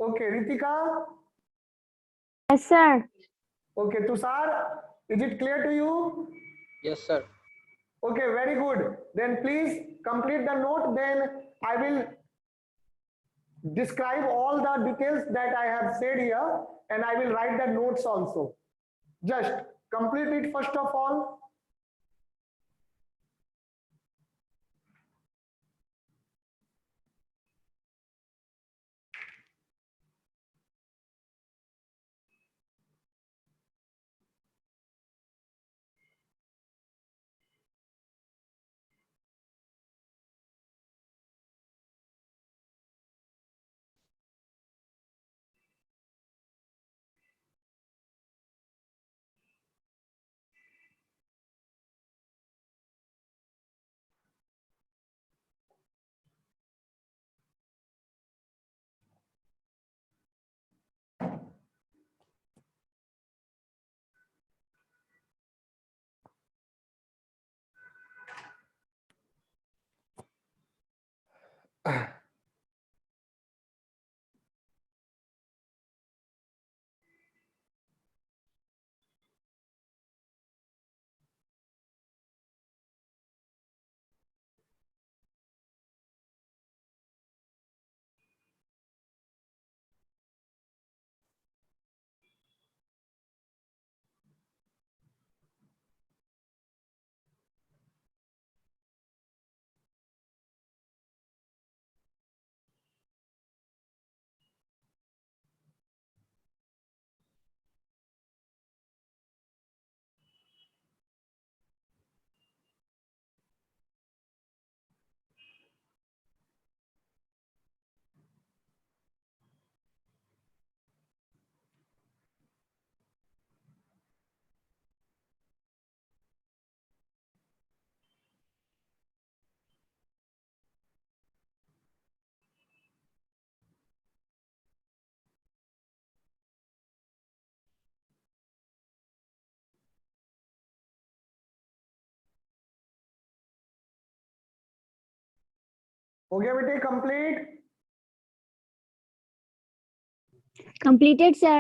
Okay, Ritika. Yes, sir. Okay, Tushar, is it clear to you? Yes sir. Okay, very good. Then please complete the note. Then I will describe all the details that I have said here and I will write the notes also. Just complete it first of all. हो गया बेटे complete? Completed, sir.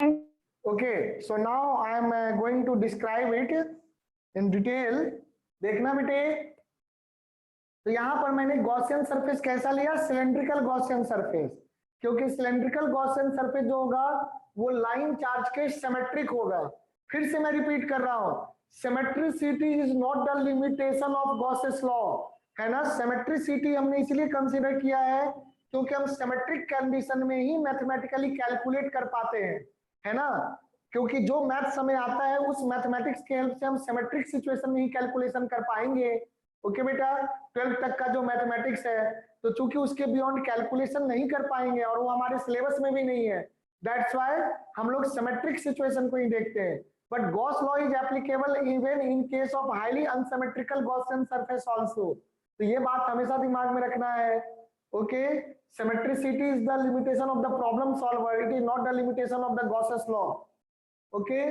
Okay, so now I am going to describe it in detail. देखना बेटे, तो यहां पर मैंने गॉसियन सरफेस कैसा लिया? सिलेंड्रिकल गॉसियन सरफेस, क्योंकि सिलेंड्रिकल गॉसियन सरफेस जो होगा वो लाइन चार्ज के सिमेट्रिक होगा। फिर से मैं रिपीट कर रहा हूं, symmetricity is not the limitation of Gauss's law, है ना। सिमेट्रिसिटी हमने इसलिए कंसीडर किया है क्योंकि हम सिमेट्रिक कंडीशन में ही मैथमेटिकली कैलकुलेट कर पाते हैं, है ना। क्योंकि जो मैथ्स हमें आता है उस मैथमेटिक्स के हेल्प से हम सिमेट्रिक सिचुएशन में ही कैलकुलेशन कर पाएंगे। ओके बेटा, 12th तक का जो मैथमेटिक्स है, तो चूंकि उसके बियॉन्ड कैलकुलेशन नहीं कर पाएंगे और वो हमारे सिलेबस में भी नहीं है, दैट्स व्हाई हम लोग सिमेट्रिक सिचुएशन को ही देखते हैं। But Gauss law is applicable even in case of highly unsymmetrical Gaussian surface also. तो ये बात हमेशा दिमाग में रखना है। Okay, symmetricity is the limitation of the problem solver, it is not the limitation of the Gauss's law. Okay,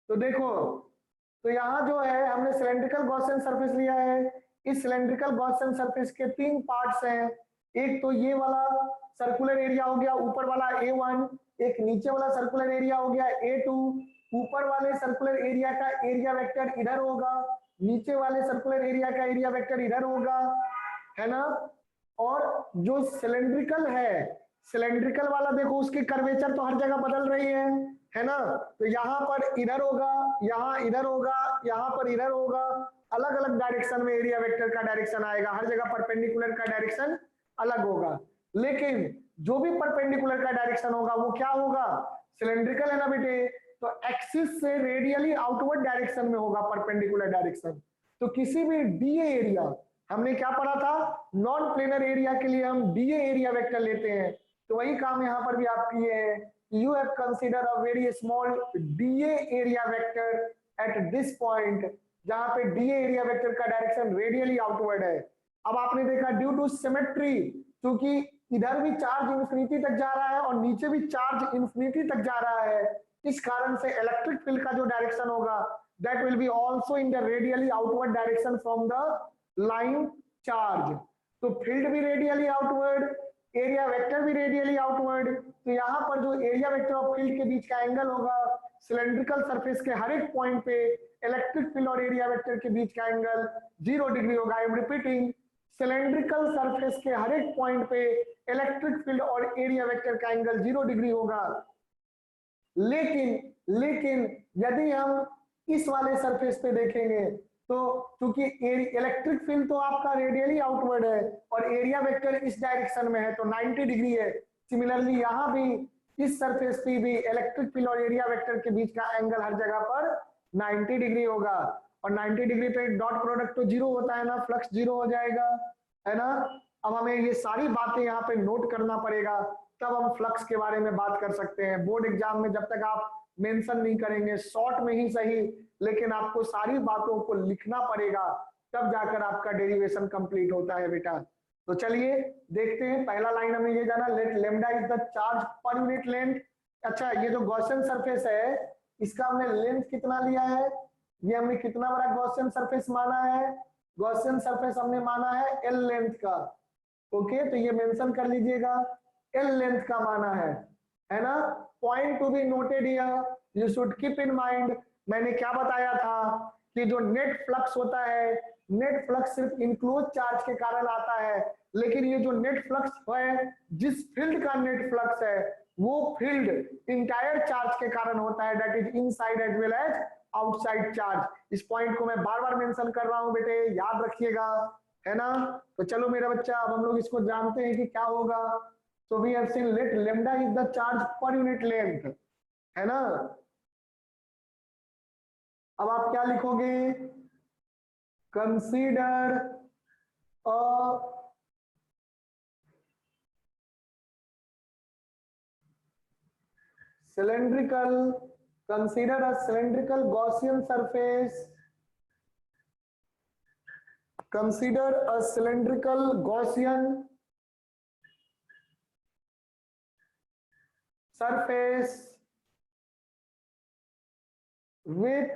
तो देखो, तो यहां जो है हमने सिलेंड्रिकल गॉसियन सरफेस लिया है। इस सिलेंड्रिकल गॉसियन सरफेस के 3 पार्ट्स हैं। एक तो ये वाला सर्कुलर एरिया हो गया, ऊपर वाला A1, एक नीचे वाला सर्कुलर एरिया हो गया A2। ऊपर वाले सर्कुलर एरिया का एरिया वेक्टर इधर होगा, नीचे वाले सर्कुलर एरिया का एरिया वेक्टर इधर होगा, है ना। और जो सिलेंड्रिकल है, सिलेंड्रिकल वाला देखो उसकी कर्वेचर तो हर जगह बदल रही है ना। तो यहाँ पर इधर होगा, यहाँ इधर होगा, यहाँ पर इधर होगा, अलग अलग डायरेक्शन में एरिया वेक्टर का डायरेक्शन आएगा, हर जगह परपेंडिकुलर का डायरेक्शन अलग होगा। लेकिन जो भी परपेंडिकुलर का डायरेक्शन होगा वो क्या होगा? सिलेंड्रिकल है ना बेटे, तो एक्सिस से रेडियली आउटवर्ड डायरेक्शन में होगा परपेंडिकुलर डायरेक्शन। तो किसी भी डीए एरिया, हमने क्या पढ़ा था, नॉन प्लेनर एरिया के लिए हम डीए एरिया वेक्टर लेते हैं, तो वही काम यहाँ पर भी आप किए हैं। You have considered a very small DA area vector at this point, जहां पे DA area vector का डायरेक्शन रेडियली आउटवर्ड है। अब आपने देखा ड्यू टू सिमेट्री, क्योंकि इधर भी चार्ज इंफिनिटी तक जा रहा है और नीचे भी चार्ज इंफिनिटी तक जा रहा है, इस कारण से इलेक्ट्रिक फील्ड का जो डायरेक्शन होगा that will be also in the radially outward direction from the line charge. तो फील्ड भी रेडियली आउटवर्ड, एरिया वेक्टर भी रेडियली आउटवर्ड। तो यहाँ पर जो एरिया वेक्टर और फील्ड के बीच का एंगल होगा, सिलेंड्रिकल सरफेस के हर एक पॉइंट पे इलेक्ट्रिक फील्ड और एरिया वेक्टर के बीच का एंगल 0 डिग्री होगा। I am repeating, cylindrical surface के हर एक पॉइंट पे इलेक्ट्रिक फील्ड और एरिया वेक्टर का एंगल 0 डिग्री होगा। लेकिन यदि हम इस वाले सरफेस पे देखेंगे, तो क्योंकि इलेक्ट्रिक फील्ड तो आपका रेडियली आउटवर्ड है और एरिया वेक्टर इस डायरेक्शन में है, तो 90 डिग्री है। सिमिलरली यहाँ भी इस सरफेस पे भी इलेक्ट्रिक फील्ड और एरिया वेक्टर के बीच का एंगल हर जगह पर 90 डिग्री होगा। और 90 डिग्री पे डॉट प्रोडक्ट तो 0 होता है ना, फ्लक्स 0 हो जाएगा, है ना। अब हमें ये सारी बातें यहाँ पे नोट करना पड़ेगा, तब हम फ्लक्स के बारे में बात कर सकते हैं। बोर्ड एग्जाम में जब तक आप मेंशन नहीं करेंगे, शॉर्ट में ही सही, लेकिन आपको सारी बातों को लिखना पड़ेगा, तब जाकर आपका डेरिवेशन कंप्लीट होता है बेटा। तो चलिए देखते हैं, पहला लाइन हमें ये जाना, let lambda is the charge per unit length. अच्छा, ये जो गॉसियन सरफेस है इसका हमने लेंथ कितना लिया है, ये हमने कितना बड़ा गॉसियन सरफेस माना है? गॉसियन सरफेस हमने माना है एल लेंथ का। ओके, तो ये मेंशन कर लीजिएगा, एल लेंथ का माना है ना। Point to be noted here, you should keep in mind, मैंने क्या बताया था कि जो नेट फ्लक्स होता है, नेट फ्लक्स सिर्फ इनक्लोज चार्ज के कारण आता है, लेकिन ये जो नेट फ्लक्स है, जिस फील्ड का नेट फ्लक्स है वो फील्ड इंटायर चार्ज के कारण होता है, that is inside as well as outside charge. इस पॉइंट को मैं बार बार मेंशन कर रहा हूं बेटे, याद रखिएगा, है ना। तो चलो मेरा बच्चा, अब हम लोग इसको जानते हैं कि क्या होगा। So we have seen let lambda is the charge per unit length, है ना। अब आप क्या लिखोगे? Consider a cylindrical, consider a cylindrical Gaussian surface, consider a cylindrical Gaussian surface with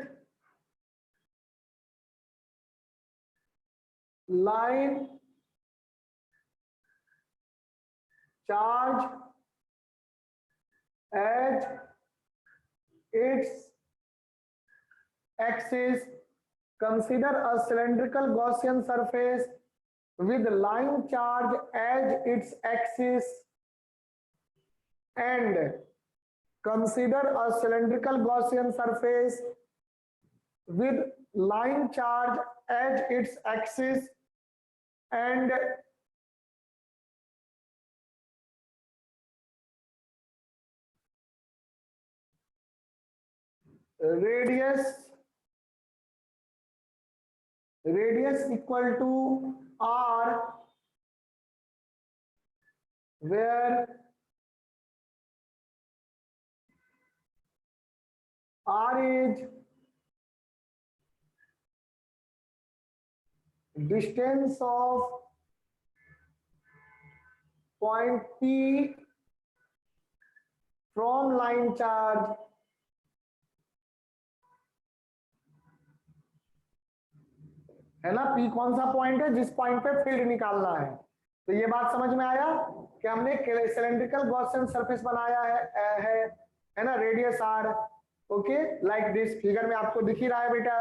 line charge at its axis. Consider a cylindrical Gaussian surface with line charge as its axis, and consider a cylindrical Gaussian surface with line charge as its axis and radius equal to r, where r is distance of point P from line charge है ना। P कौन सा पॉइंट है, जिस पॉइंट पे फील्ड निकालना है। तो ये बात समझ में आया कि हमने सिलेंड्रिकल गॉसियन सरफेस बनाया है ना, radius R. Okay, like this figure में आपको दिख ही रहा है बेटा।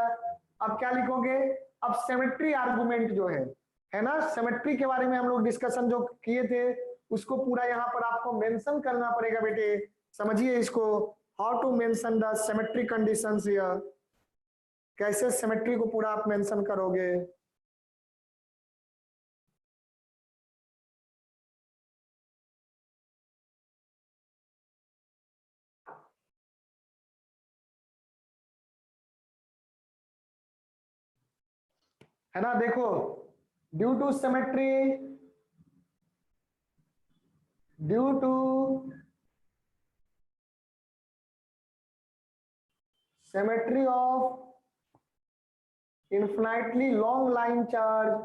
अब क्या लिखोगे, अब सिमेट्री आर्गुमेंट जो है ना, सिमेट्री के बारे में हम लोग डिस्कशन जो किए थे उसको पूरा यहाँ पर आपको मेंशन करना पड़ेगा बेटे। समझिए इसको, how to mention the symmetry conditions here, कैसे सिमेट्री को पूरा आप मेंशन करोगे। है ना, देखो, due to symmetry of infinitely long line charge,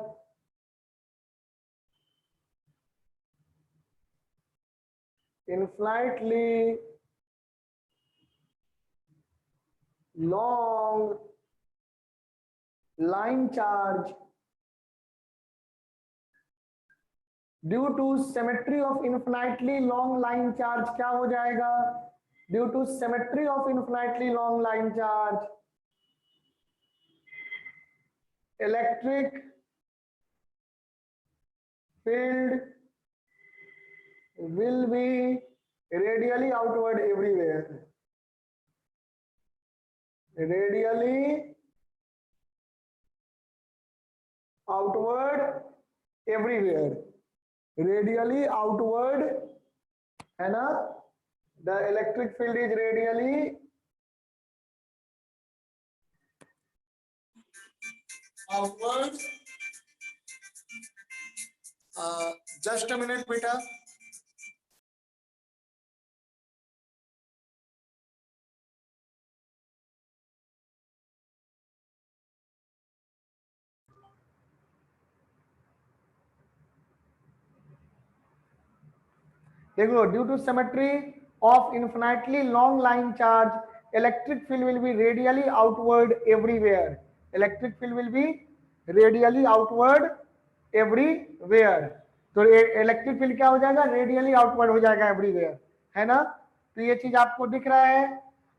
infinitely long line charge, due to symmetry of infinitely long line charge क्या हो जाएगा, due to symmetry of infinitely long line charge electric field will be radially outward everywhere, radially outward everywhere, radially outward, है ना, the electric field is radially outward। just a minute बेटा। देखो, due to symmetry of infinitely long line charge electric field will B radially outward everywhere, electric field will B radially outward everywhere. तो इलेक्ट्रिक फील्ड क्या हो जाएगा, रेडियली आउटवर्ड हो जाएगा एवरीवेयर, है ना। तो ये चीज आपको दिख रहा है।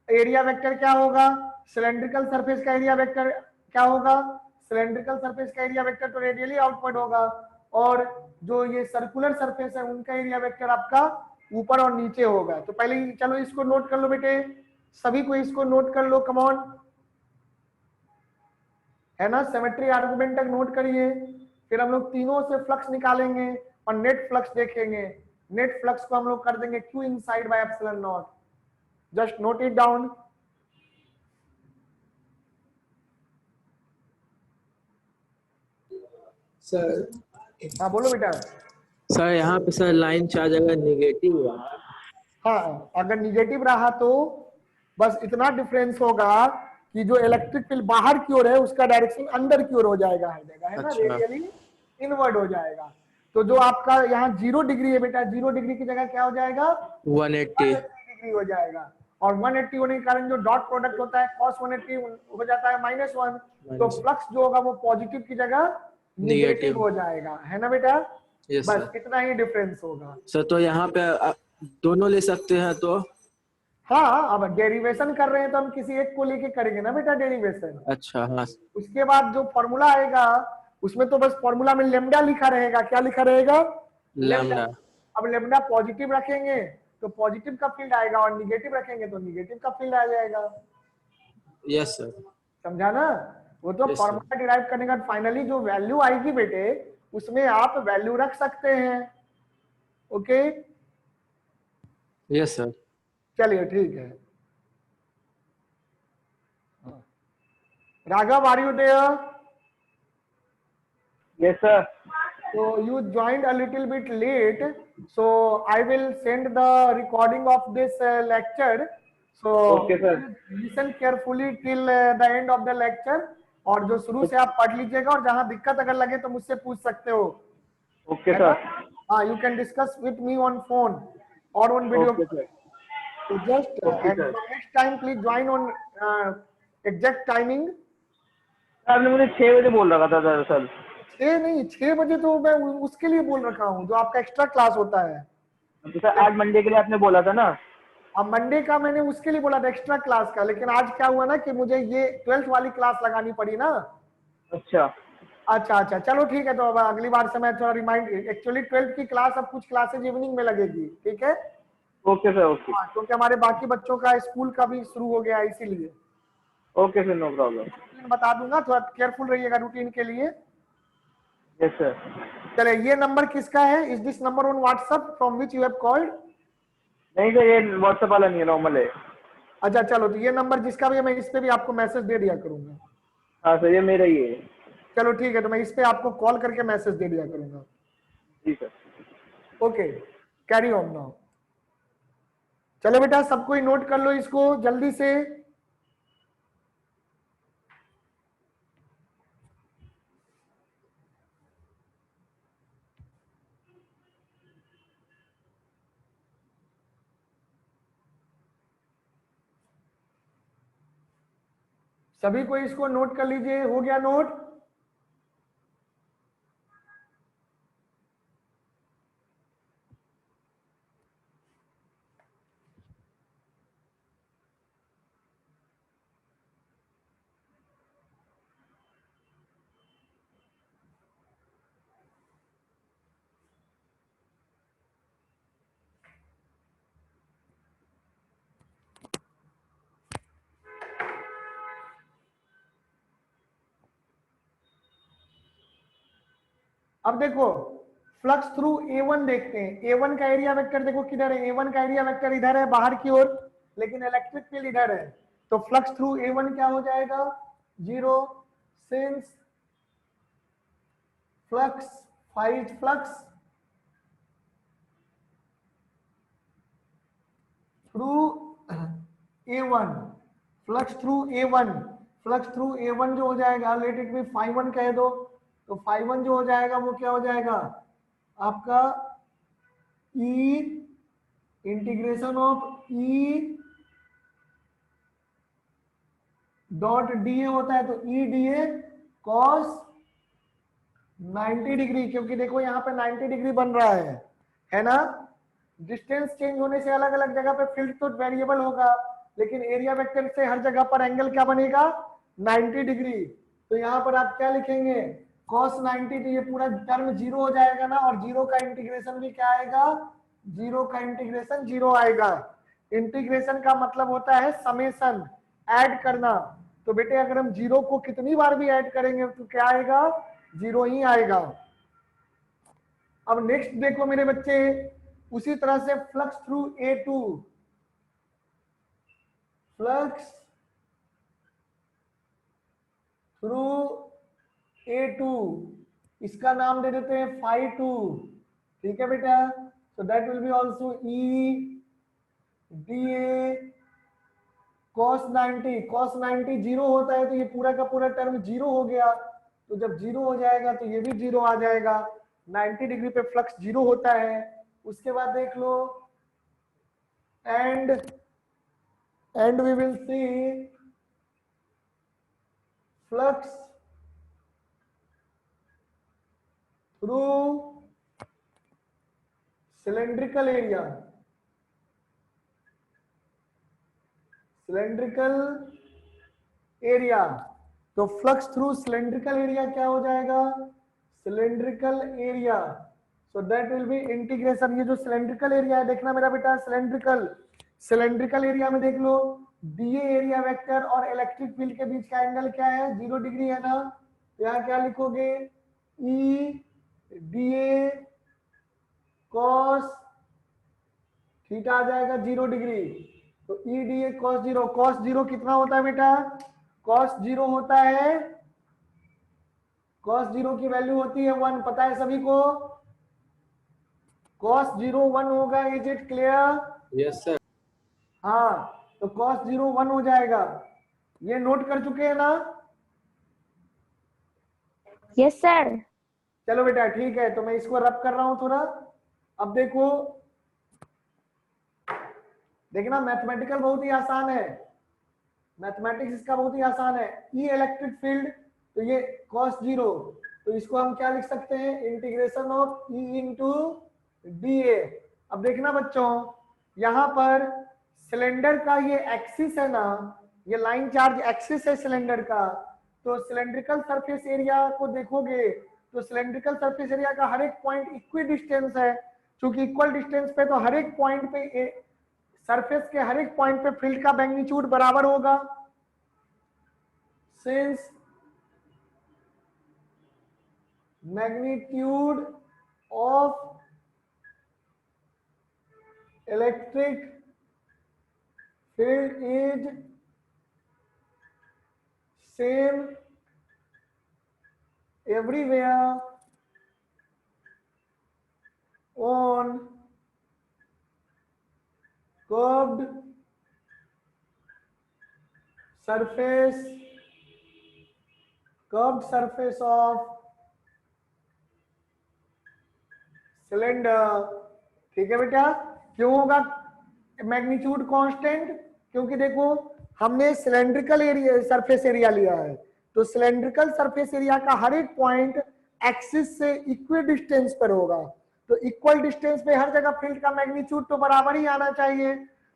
एरिया वेक्टर क्या होगा, सिलेंड्रिकल सरफेस का एरिया वेक्टर क्या होगा, सिलेंड्रिकल सरफेस का एरिया वेक्टर तो रेडियली आउटवर्ड होगा, और जो ये सर्कुलर सरफेस है उनका एरिया वेक्टर आपका ऊपर और नीचे होगा। तो पहले चलो इसको नोट कर लो बेटे, सभी को इसको नोट कर लो, कम ऑन, है ना। सिमेट्री आर्गुमेंट तक नोट करिए, फिर हम लोग तीनों से फ्लक्स निकालेंगे और नेट फ्लक्स देखेंगे। नेट फ्लक्स को हम लोग कर देंगे Q inside by epsilon not. Just note it down. Sir हाँ बोलो बेटा। सर यहाँ पे सर लाइन चार्ज अगर निगेटिव हुआ, हाँ, अगर निगेटिव रहा तो बस इतना डिफरेंस होगा कि जो इलेक्ट्रिक फील्ड बाहर की ओर है उसका डायरेक्शन अंदर की ओर हो जाएगा हर जगह, है ना, अच्छा। रेडियली इनवर्ड हो जाएगा। तो जो आपका यहाँ 0 डिग्री है बेटा, 0 डिग्री की जगह क्या हो जाएगा, 180 डिग्री हो जाएगा। और 180 होने के कारण जो डॉट प्रोडक्ट होता है cos 180 हो जाता है -1, तो फ्लक्स जो होगा वो पॉजिटिव की जगह नेगेटिव हो जाएगा, है ना बेटा। यस बस सर। इतना ही डिफरेंस होगा। सर तो यहाँ पे दोनों ले सकते हैं तो? हाँ, अब डेरिवेशन कर रहे हैं तो हम किसी एक को लेके करेंगे ना बेटा डेरिवेशन। अच्छा हाँ। उसके बाद जो फॉर्मूला आएगा उसमें तो बस फॉर्मूला में लेमडा लिखा रहेगा। क्या लिखा रहेगा? लेमडा। लैम्डा। अब लेमडा पॉजिटिव रखेंगे तो पॉजिटिव का फील्ड आएगा और निगेटिव रखेंगे तो निगेटिव का फील्ड आ जाएगा। Yes sir. समझा ना? वो तो यस सर। फॉर्मूला डिराइव करने का फाइनली जो वैल्यू आएगी बेटे उसमें आप वैल्यू रख सकते हैं। Okay, yes sir. चलिए ठीक है। Raghav, are you there? Yes, sir. So you joined a little bit late, so I will send the recording of this lecture. So Okay, sir. listen carefully till the end of the lecture. और जो शुरू से आप पढ़ लीजिएगा और जहां दिक्कत अगर लगे तो मुझसे पूछ सकते हो। Okay, sir. हाँ, you can discuss with me on phone or on video. Okay, sir. So just Okay, and sir. next time please join on exact timing. आपने मुझे 6 बजे बोल रखा था दरअसल। 6 नहीं, 6 बजे तो मैं उसके लिए बोल रखा हूँ जो आपका एक्स्ट्रा क्लास होता है। तो सर आज मंडे के लिए आपने बोला था ना? अब मंडे का मैंने उसके लिए बोला था एक्स्ट्रा क्लास का, लेकिन आज क्या हुआ ना कि मुझे ये 12th वाली क्लास लगानी पड़ी ना। अच्छा। अच्छा, चलो ठीक है। तो अब अगली बार से मैं थोड़ा रिमाइंड, एक्चुअली 12th की क्लास अब कुछ क्लासेज इवनिंग में लगेगी, ठीक है? Okay sir, okay. हाँ, क्योंकि हमारे बाकी बच्चों का स्कूल का भी शुरू हो गया है इसीलिए। Okay sir, no problem. Routine बता दूंगा, थोड़ा केयरफुल रहिएगा रूटीन के लिए। Yes sir. चले, ये नंबर किसका है? Is this number on WhatsApp from which you have called? नहीं सर, ये व्हाट्सएप वाला नहीं है, नॉर्मल है। अच्छा चलो, तो ये नंबर जिसका भी है मैं इस पे भी आपको मैसेज दे दिया करूंगा। हाँ सर, ये मेरा ही है। चलो ठीक है, तो मैं इस पे आपको कॉल करके मैसेज दे दिया करूंगा। जी sir. Okay, carry on now. चलो बेटा, सब कोई नोट कर लो इसको जल्दी से। सभी को इसको नोट कर लीजिए। हो गया नोट? अब देखो, फ्लक्स थ्रू A1 देखते हैं। A1 का एरिया वेक्टर देखो किधर है। A1 का एरिया वेक्टर इधर है बाहर की ओर, लेकिन इलेक्ट्रिक फील्ड इधर है। तो फ्लक्स थ्रू A1 क्या हो जाएगा? 0, since flux through A1, flux through A1 जो हो जाएगा, लेट इट बी φ1 कह दो, तो φ1 जो हो जाएगा वो क्या हो जाएगा आपका? E integration of E dot DA होता है, तो E DA cos 90 डिग्री, क्योंकि देखो यहाँ पे 90 डिग्री बन रहा है ना? डिस्टेंस चेंज होने से अलग अलग जगह पे फील्ड तो वेरिएबल होगा, लेकिन एरिया वेक्टर से हर जगह पर एंगल क्या बनेगा? 90 डिग्री। तो यहाँ पर आप क्या लिखेंगे? cos 90, तो ये पूरा टर्म 0 हो जाएगा ना, और 0 का इंटीग्रेशन भी क्या आएगा? 0 का इंटीग्रेशन 0 आएगा। इंटीग्रेशन का मतलब होता है समेशन, ऐड करना। तो बेटे अगर हम 0 को कितनी बार भी ऐड करेंगे तो क्या आएगा? 0 ही आएगा। अब नेक्स्ट देखो मेरे बच्चे, उसी तरह से flux through A2, flux through A2, इसका नाम दे देते हैं φ2, ठीक है बेटा? तो that will be also E DA cos 90 0 होता है, तो ये पूरा का पूरा टर्म 0 हो गया। तो जब 0 हो जाएगा तो ये भी 0 आ जाएगा। 90 डिग्री पे फ्लक्स 0 होता है। उसके बाद देख लो, and we will see flux through cylindrical area, cylindrical area, तो फ्लक्स थ्रू सिलेंड्रिकल एरिया क्या हो जाएगा, cylindrical area, so that will be integration. ये जो सिलेंड्रिकल एरिया है देखना मेरा बेटा, सिलेंड्रिकल, सिलेंड्रिकल एरिया में देख लो डीए एरिया वेक्टर और इलेक्ट्रिक फील्ड के बीच का एंगल क्या है, 0 डिग्री है ना। यहाँ क्या लिखोगे, ई डीए कॉस थीटा आ जाएगा 0 डिग्री, तो ई डीए कॉस 0, कॉस 0 कितना होता है बेटा, कॉस 0 होता है, कॉस 0 की वैल्यू होती है 1, पता है सभी को, कॉस 0 1 होगा, is it clear. Yes sir. हाँ, तो कॉस 0 1 हो जाएगा, ये नोट कर चुके हैं ना। Yes sir. चलो बेटा ठीक है, तो मैं इसको रब कर रहा हूं थोड़ा। अब देखो, देखना मैथमेटिकल बहुत ही आसान है, मैथमेटिक्स इसका बहुत ही आसान है। ई इलेक्ट्रिक फील्ड, तो ये cos 0, तो इसको हम क्या लिख सकते हैं, integration of E into D A. अब देखना बच्चों, यहां पर सिलेंडर का ये एक्सिस है ना, ये लाइन चार्ज एक्सिस है सिलेंडर का, तो सिलेंड्रिकल सरफेस एरिया को देखोगे तो सिलेंड्रिकल सरफेस एरिया का हर एक पॉइंट इक्वी डिस्टेंस है, क्योंकि इक्वल डिस्टेंस पे तो हर एक पॉइंट पे सरफेस के हर एक पॉइंट पे फील्ड का मैग्नीट्यूड बराबर होगा। Since magnitude of electric field is same everywhere on curved surface of cylinder. ठीक है बेटा, क्यों होगा मैग्नीट्यूड कांस्टेंट, क्योंकि देखो हमने सिलेंड्रिकल एरिया सरफेस एरिया लिया है, तो सिलेंड्रिकल सरफेस एरिया का हर एक पॉइंट एक्सिस से इक्वल डिस्टेंस पर होगा, तो इक्वल डिस्टेंस पे हर जगह फील्ड का मैग्नीट्यूड तो बराबर ही आना चाहिए,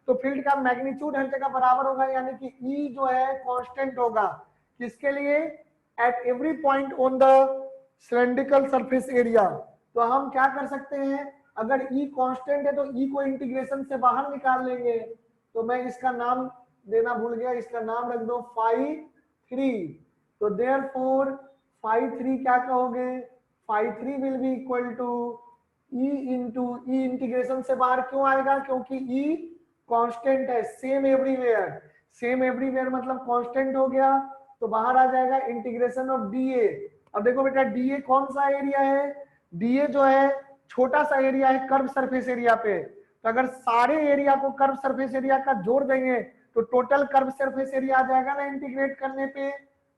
तो फील्ड का मैग्नीट्यूड हर जगह बराबर होगा, यानी कि ई जो है कांस्टेंट होगा, किसके लिए, at every point on the cylindrical surface area. तो हम क्या कर सकते हैं, अगर ई कांस्टेंट है तो ई को इंटीग्रेशन से बाहर निकाल लेंगे, तो मैं इसका नाम देना भूल गया, इसका नाम रख दो फाई 3, तो देयरफॉर फाई 3 क्या कहोगे, phi 3 will be equal to E into E, integration से बाहर क्यों आएगा, क्योंकि ई कांस्टेंट है, सेम एवरीवेयर, सेम एवरीवेयर मतलब कांस्टेंट हो गया, तो बाहर आ जाएगा इंटीग्रेशन ऑफ डीए। अब देखो बेटा डीए कौन सा एरिया है, डीए जो है छोटा सा एरिया है कर्व सरफेस एरिया पे, तो अगर सारे एरिया को कर्व सरफेस एरिया का जोड़ देंगे तो टोटल कर्व सरफेस एरिया आ जाएगा ना इंटीग्रेट करने पे,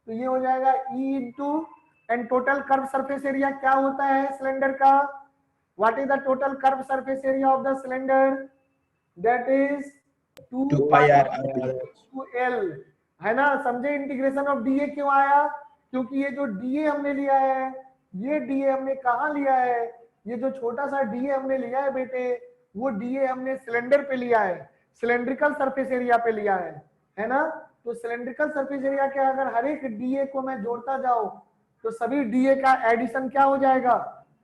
तो ये हो जाएगा E into, and total curve surface area क्या होता है सिलेंडर का, what is the total curve surface area of the cylinder, that is 2 pi R two L, है ना। समझे इंटीग्रेशन ऑफ डीए क्यों आया, क्योंकि ये जो डीए हमने लिया है, ये डीए हमने कहाँ लिया है, ये जो छोटा सा डीए हमने लिया है बेटे, वो डीए हमने सिलेंडर पे लिया है, सिलेंड्रिकल सरफेस एरिया पे लिया है ना। तो सिलेंड्रिकल सरफेस एरिया के अगर हर एक डीए को मैं जोड़ता जाऊं तो सभी डीए का एडिशन क्या हो जाएगा,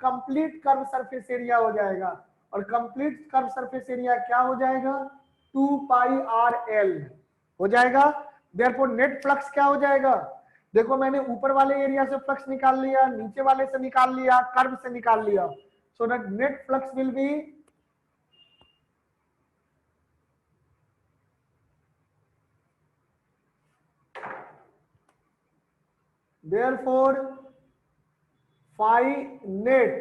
कंप्लीट कर्व सरफेस एरिया हो जाएगा, और कंप्लीट कर्व सरफेस एरिया क्या हो जाएगा, 2 पाई आर एल हो जाएगा। देयरफॉर नेट फ्लक्स क्या हो जाएगा, देखो मैंने ऊपर वाले एरिया से फ्लक्स निकाल लिया, नीचे वाले से निकाल लिया, कर्व से निकाल लिया, so that net flux will be therefore phi net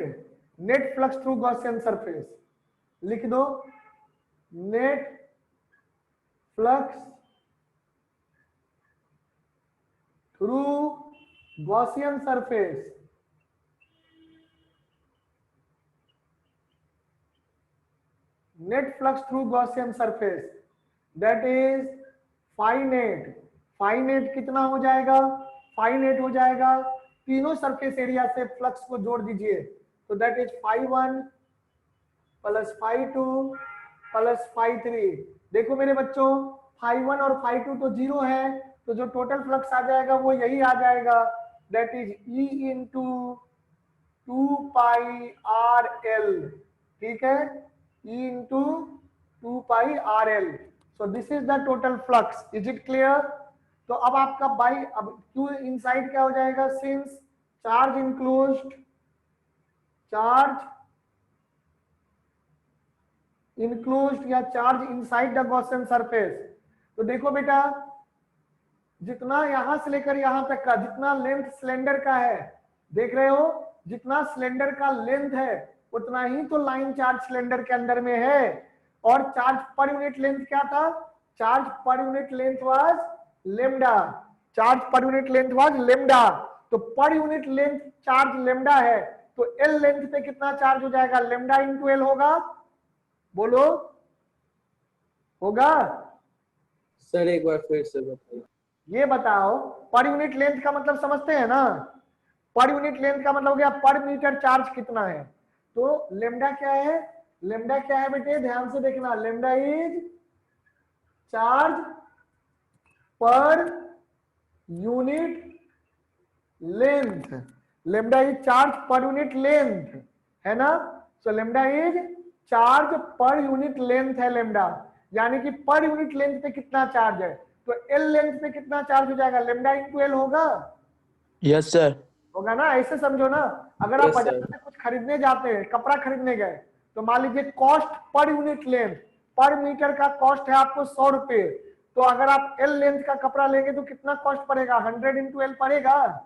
flux through Gaussian surface, लिख दो net flux through Gaussian surface, net flux through Gaussian surface, that is phi net, phi net कितना हो जाएगा, फाई नेट हो जाएगा, तीनों सरफेस एरिया से फ्लक्स को जोड़ दीजिए, तो that is phi 1 plus phi 2 plus phi 3। देखो मेरे बच्चों फाई 1 और फाई 2 तो 0 है, तो जो टोटल फ्लक्स आ जाएगा वो यही आ जाएगा, that is E into 2 pi R L. ठीक है, E into 2 pi R L. So this is the total flux. Is it clear? तो अब आपका बाई अब Q इनसाइड क्या हो जाएगा, since charge enclosed, charge enclosed या charge inside the Gaussian surface. तो देखो बेटा, जितना यहां से लेकर यहां तक का जितना लेंथ सिलेंडर का है, देख रहे हो, जितना सिलेंडर का लेंथ है उतना ही तो लाइन चार्ज सिलेंडर के अंदर में है। और चार्ज पर यूनिट लेंथ क्या था, charge per unit length was lambda, charge per unit length was lambda. तो पर यूनिट लेंथ चार्ज लेमडा है, तो एल लेंथ पे कितना चार्ज हो जाएगा, लेमडा इंटू एल होगा। बोलो, होगा? सर एक बार फिर से बताइए। ये बताओ, पर यूनिट लेंथ का मतलब समझते हैं ना, पर यूनिट लेंथ का मतलब हो गया पर मीटर चार्ज कितना है। तो लेमडा क्या है, लेमडा क्या है बेटे, ध्यान से देखना, lambda is charge per unit length, lambda is charge per unit length, है ना। So lambda is charge per unit length है लेमडा, यानी कि पर यूनिट लेंथ पे कितना चार्ज है। तो एल लेंथ पे कितना चार्ज हो जाएगा, लेमडा इंटू एल होगा। Yes sir. होगा ना, ऐसे समझो ना। अगर आप Yes, बाजार sir. से कुछ खरीदने जाते हैं, कपड़ा खरीदने गए, तो मान लीजिए कॉस्ट पर यूनिट लेंथ, पर मीटर का कॉस्ट है आपको 100 रुपए, तो अगर आप एल लेंथ का कपड़ा लेंगे तो कितना कॉस्ट पड़ेगा, 100 इंटू एल पड़ेगा।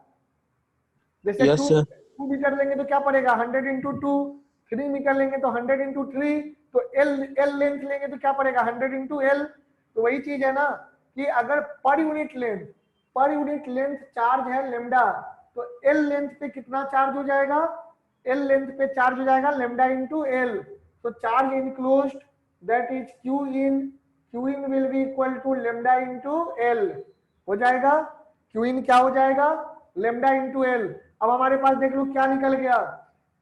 जैसे Yes, sir. 2 मीटर लेंगे तो क्या पड़ेगा, 100 इंटू 2। 3 मीटर लेंगे तो 100 इंटू 3। तो एल लेंथ लेंगे तो क्या पड़ेगा, 100 इंटू एल। तो वही चीज है ना, कि अगर पर यूनिट लेंथ चार्ज है लेमडा, तो एल लेंथ पे कितना चार्ज हो जाएगा, एल लेंथ पे चार्ज हो जाएगा लेमडा इंटू एल। तो charge enclosed that is Q in will be equal to lambda into L हो जाएगा। क्यू इन क्या हो जाएगा, लेमडा इंटू एल। अब हमारे पास देख लो क्या निकल गया,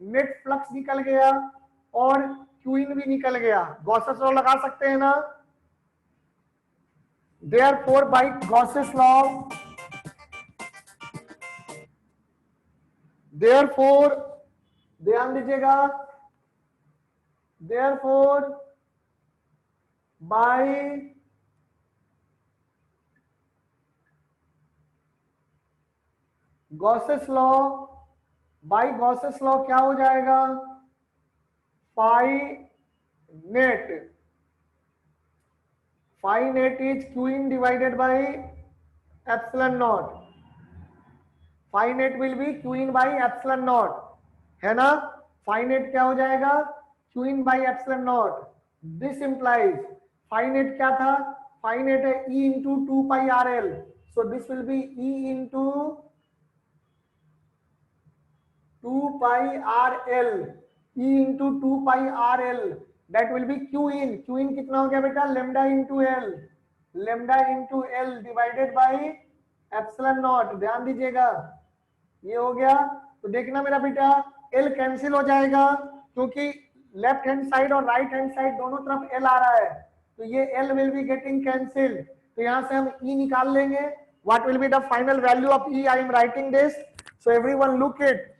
नेट फ्लक्स निकल गया और क्यू इन भी निकल गया। गॉसेस लॉ लगा सकते हैं ना। Therefore by Gauss's law, therefore ध्यान दीजिएगा, therefore by Gauss's law क्या हो जाएगा, phi net is q in divided by epsilon naught, phi net will be q in by epsilon naught, है ना। phi net क्या हो जाएगा, q in by epsilon naught। this implies phi net क्या था, phi net है e into 2 pi rl, so this will be e into 2 pi rl, e into 2 pi rl, that will be q in कितना हो गया बेटा, lambda into L divided by epsilon not. ध्यान दीजिएगा, ये हो गया। तो देखना मेरा बेटा, एल कैंसिल हो जाएगा क्योंकि लेफ्ट हैंड साइड और राइट हैंड साइड दोनों तरफ एल आ रहा है, तो ये L will be getting cancel. तो यहां से हम ई निकाल लेंगे। What will be the final value of E, I am writing this, so everyone look it.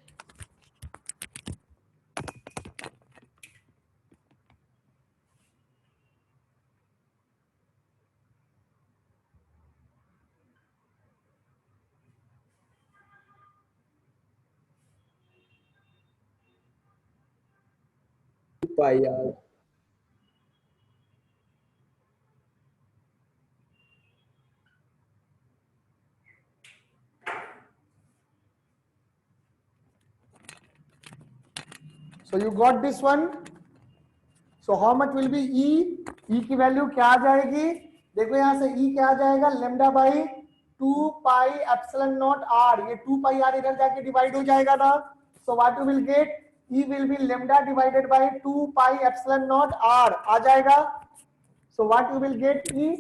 Pi यार। So you got this one. So how much will be E? E की वैल्यू क्या आ जाएगी, देखो यहां से E क्या आ जाएगा, lambda by 2 pi epsilon naught R, ये 2 पाई आर इधर जाके डिवाइड हो जाएगा ना। So what you will get, E will be lambda divided by 2 pi epsilon naught R आ जाएगा। So what you will get, E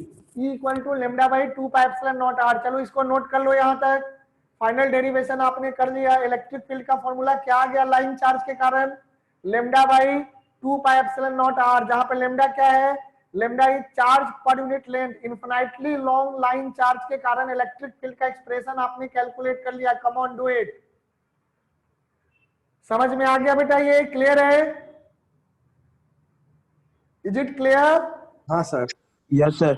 equal to lambda by 2 pi epsilon naught R. चलो इसको नोट कर लो, यहां तक फाइनल डेरिवेशन आपने कर लिया। इलेक्ट्रिक फील्ड का फॉर्मूला क्या आ गया लाइन चार्ज के कारण, lambda by 2 pi epsilon naught r, जहां पे लेमडा क्या है, lambda is charge per unit length. Infinitely long line charge के कारण इलेक्ट्रिक फील्ड का एक्सप्रेशन आपने कैलकुलेट कर लिया। Come on do it. समझ में आ गया बेटा? ये क्लियर है? Is it clear? हाँ sir. Yes, sir.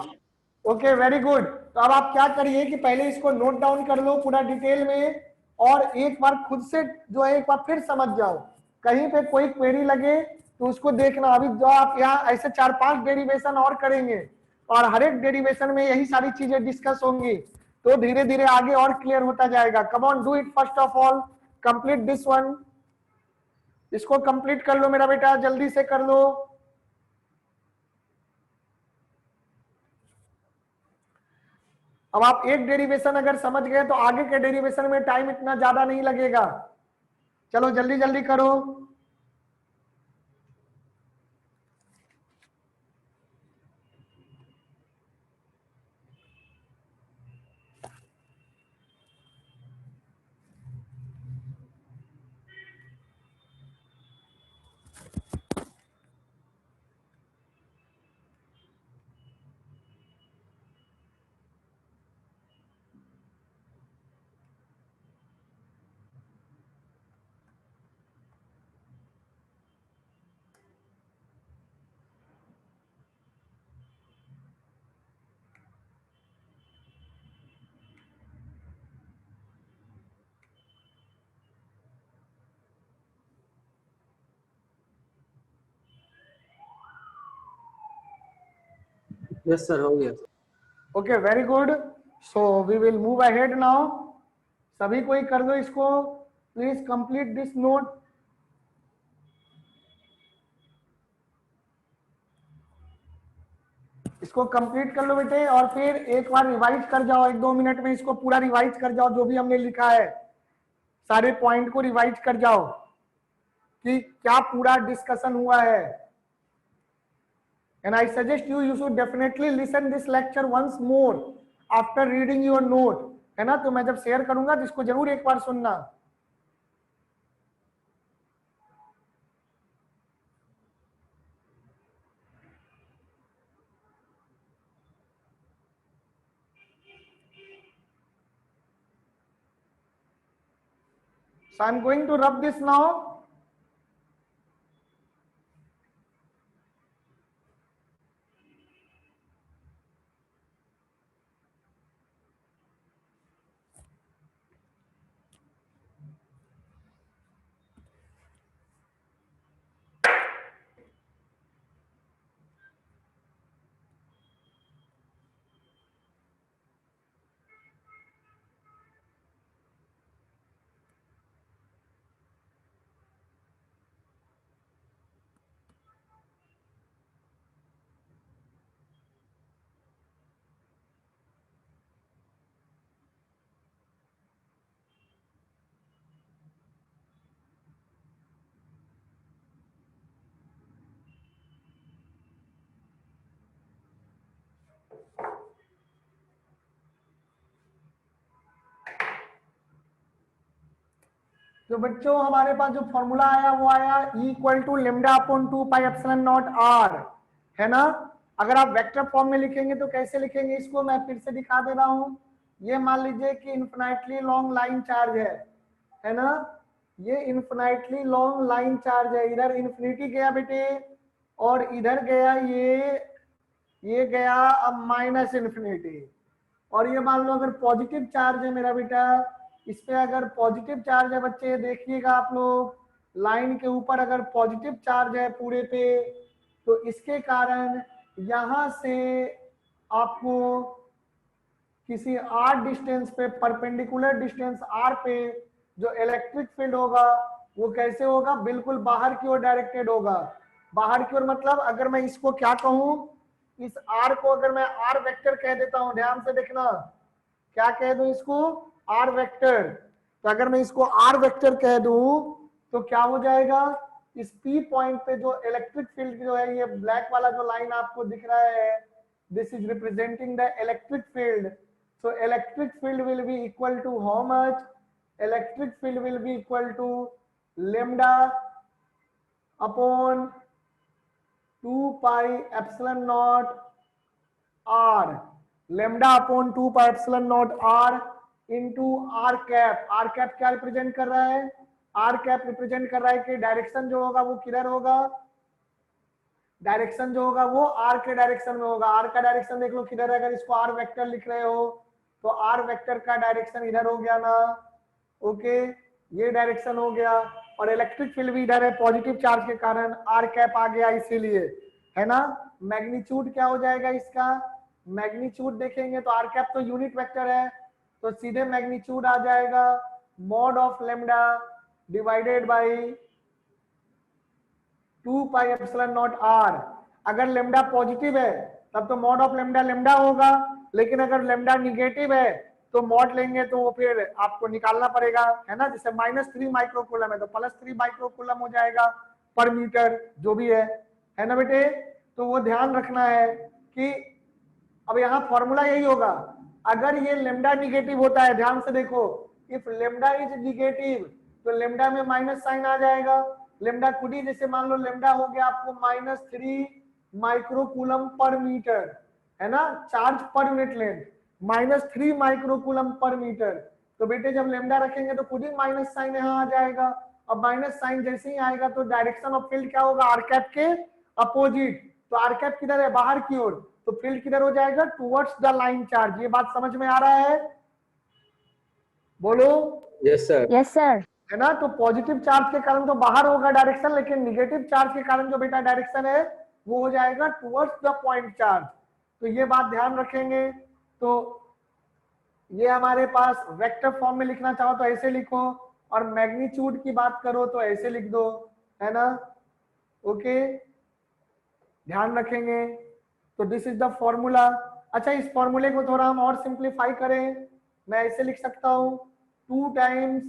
Okay, very good. तो अब आप क्या करिए कि पहले इसको नोट डाउन कर लो पूरा डिटेल में, और एक बार खुद से जो है एक बार फिर समझ जाओ। कहीं पे कोई क्वेरी लगे तो उसको देखना। अभी जो आप यहाँ ऐसे 4-5 डेरिवेशन और करेंगे, और हर एक डेरिवेशन में यही सारी चीजें डिस्कस होंगी, तो धीरे धीरे आगे और क्लियर होता जाएगा। कम on do it. First of all complete this one. इसको कंप्लीट कर लो मेरा बेटा, जल्दी से कर लो। अब आप एक डेरिवेशन अगर समझ गए तो आगे के डेरिवेशन में टाइम इतना ज्यादा नहीं लगेगा। चलो जल्दी जल्दी करो। यस सर, हो गया। Okay, very good. So we will move ahead now. सभी कोई कर दो इसको। Please complete this note. इसको कंप्लीट कर लो बेटे, और फिर एक बार रिवाइज कर जाओ। 1-2 मिनट में इसको पूरा रिवाइज कर जाओ, जो भी हमने लिखा है सारे पॉइंट को रिवाइज कर जाओ कि क्या पूरा डिस्कशन हुआ है। And I suggest you should definitely listen this lecture once more after reading your note, है ना? तो मैं जब शेयर करूंगा तो इसको जरूर एक बार सुनना। So I'm going to rub this now. तो बच्चों हमारे पास जो फॉर्मूला आया वो आया E=λ/2πε0r, है ना? अगर आप वेक्टर फॉर्म में लिखेंगे तो कैसे लिखेंगे इसको मैं फिर से दिखा दे रहा हूं। ये मान लीजिए कि इन्फिनाइटली लॉन्ग लाइन चार्ज है ना? ये इन्फिनाइटली लॉन्ग लाइन चार्ज है। इधर इन्फिनिटी गया बेटे, और इधर गया ये गया अब माइनस इन्फिनिटी। और ये मान लो अगर पॉजिटिव चार्ज है मेरा बेटा, इस पे अगर पॉजिटिव चार्ज है बच्चे, देखिएगा आप लोग, लाइन के ऊपर अगर पॉजिटिव चार्ज है पूरे पे, तो इसके कारण यहां से आपको किसी r डिस्टेंस पे, परपेंडिकुलर डिस्टेंस r पे जो इलेक्ट्रिक फील्ड होगा वो कैसे होगा? बिल्कुल बाहर की ओर डायरेक्टेड होगा। बाहर की ओर मतलब अगर मैं इसको क्या कहूं, इस r को अगर मैं r वेक्टर कह देता हूं, ध्यान से देखना, क्या कह दूं इसको? r vector. तो अगर मैं इसको r वेक्टर कह दूं तो क्या हो जाएगा? इस p पॉइंट पे जो इलेक्ट्रिक फील्ड जो है, ये ब्लैक वाला जो लाइन आपको दिख रहा है, this is representing the electric field. So electric field will be equal to how much? Electric field will be equal to lambda upon 2 pi epsilon naught R, lambda upon 2 pi epsilon naught R into R cap. R cap क्या रिप्रेजेंट कर रहा है? आर कैप रिप्रेजेंट कर रहा है कि डायरेक्शन जो होगा वो किधर होगा, डायरेक्शन जो होगा वो आर के डायरेक्शन में होगा। आर का डायरेक्शन देख लो किधर है, अगर इसको आर वेक्टर लिख रहे हो तो आर वेक्टर का डायरेक्शन इधर हो गया ना, ओके, ये डायरेक्शन हो गया। और इलेक्ट्रिक फील्ड भी इधर है पॉजिटिव चार्ज के कारण, आर कैप आ गया इसीलिए, है ना। मैग्नीट्यूड क्या हो जाएगा इसका, मैग्नीट्यूड देखेंगे तो आर कैप तो यूनिट वेक्टर है, तो सीधे मैग्नीट्यूड आ जाएगा mod of lambda divided by 2 pi epsilon naught R. अगर लेमडा पॉजिटिव है तब तो मॉड ऑफ लेमडा लेमडा होगा, लेकिन अगर लेमडा निगेटिव है तो मॉड लेंगे तो वो फिर आपको निकालना पड़ेगा, है ना। जैसे -3 माइक्रोकूलम है तो +3 माइक्रोकूलम हो जाएगा पर मीटर, जो भी है ना बेटे। तो वो ध्यान रखना है कि अब यहाँ फॉर्मूला यही होगा, अगर ये लेमडा निगेटिव होता है, ध्यान से देखो, इफ लेमडा इज निगेटिव तो लेमडा में माइनस साइन आ जाएगा। लेमडा खुद ही, जैसे मान लो लेमडा हो गया आपको -3 माइक्रोकूलम पर मीटर, है ना, charge per unit length -3 microcoulomb पर मीटर। तो बेटे जब लेमडा रखेंगे तो खुद ही माइनस साइन यहाँ आ जाएगा। अब माइनस साइन जैसे ही आएगा तो डायरेक्शन ऑफ फील्ड क्या होगा, आर कैप के अपोजिट। तो आर कैप किधर है, बाहर की ओर, तो फील्ड किधर हो जाएगा, टुवर्ड्स द लाइन चार्ज। ये बात समझ में आ रहा है, बोलो। Yes sir. Yes, sir. है ना। तो पॉजिटिव चार्ज के कारण तो बाहर होगा डायरेक्शन, लेकिन निगेटिव चार्ज के कारण जो बेटा डायरेक्शन है वो हो जाएगा टुवर्ड्स द पॉइंट चार्ज। तो ये बात ध्यान रखेंगे। तो ये हमारे पास वेक्टर फॉर्म में लिखना चाहो तो ऐसे लिखो, और मैग्नीट्यूड की बात करो तो ऐसे लिख दो, है ना, ओके, ध्यान रखेंगे। तो दिस इज द फॉर्मूला। अच्छा, इस फॉर्मूले को थोड़ा हम और सिंप्लीफाई करें, मैं ऐसे लिख सकता हूं 2 टाइम्स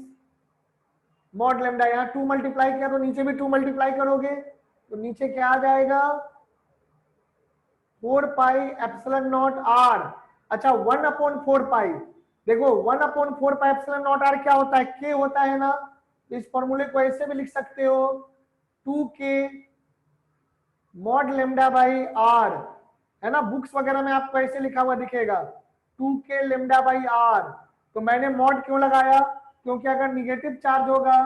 मॉड लेमडा, यहाँ 2 मल्टीप्लाई किया तो नीचे भी 2 मल्टीप्लाई करोगे तो नीचे क्या आ जाएगा, 4 पाई एप्सिलॉन नॉट आर। अच्छा, 1/4 पाई, देखो 1/4 पाई एप्सिलॉन नॉट आर क्या होता है, के होता है ना। तो इस फॉर्मूले को ऐसे भी लिख सकते हो 2k mod lambda by are, है ना। बुक्स वगैरह में आपको ऐसे लिखा हुआ दिखेगा 2k लेमडा बाई आर। तो मैंने मॉड क्यों लगाया, क्योंकि अगर निगेटिव चार्ज होगा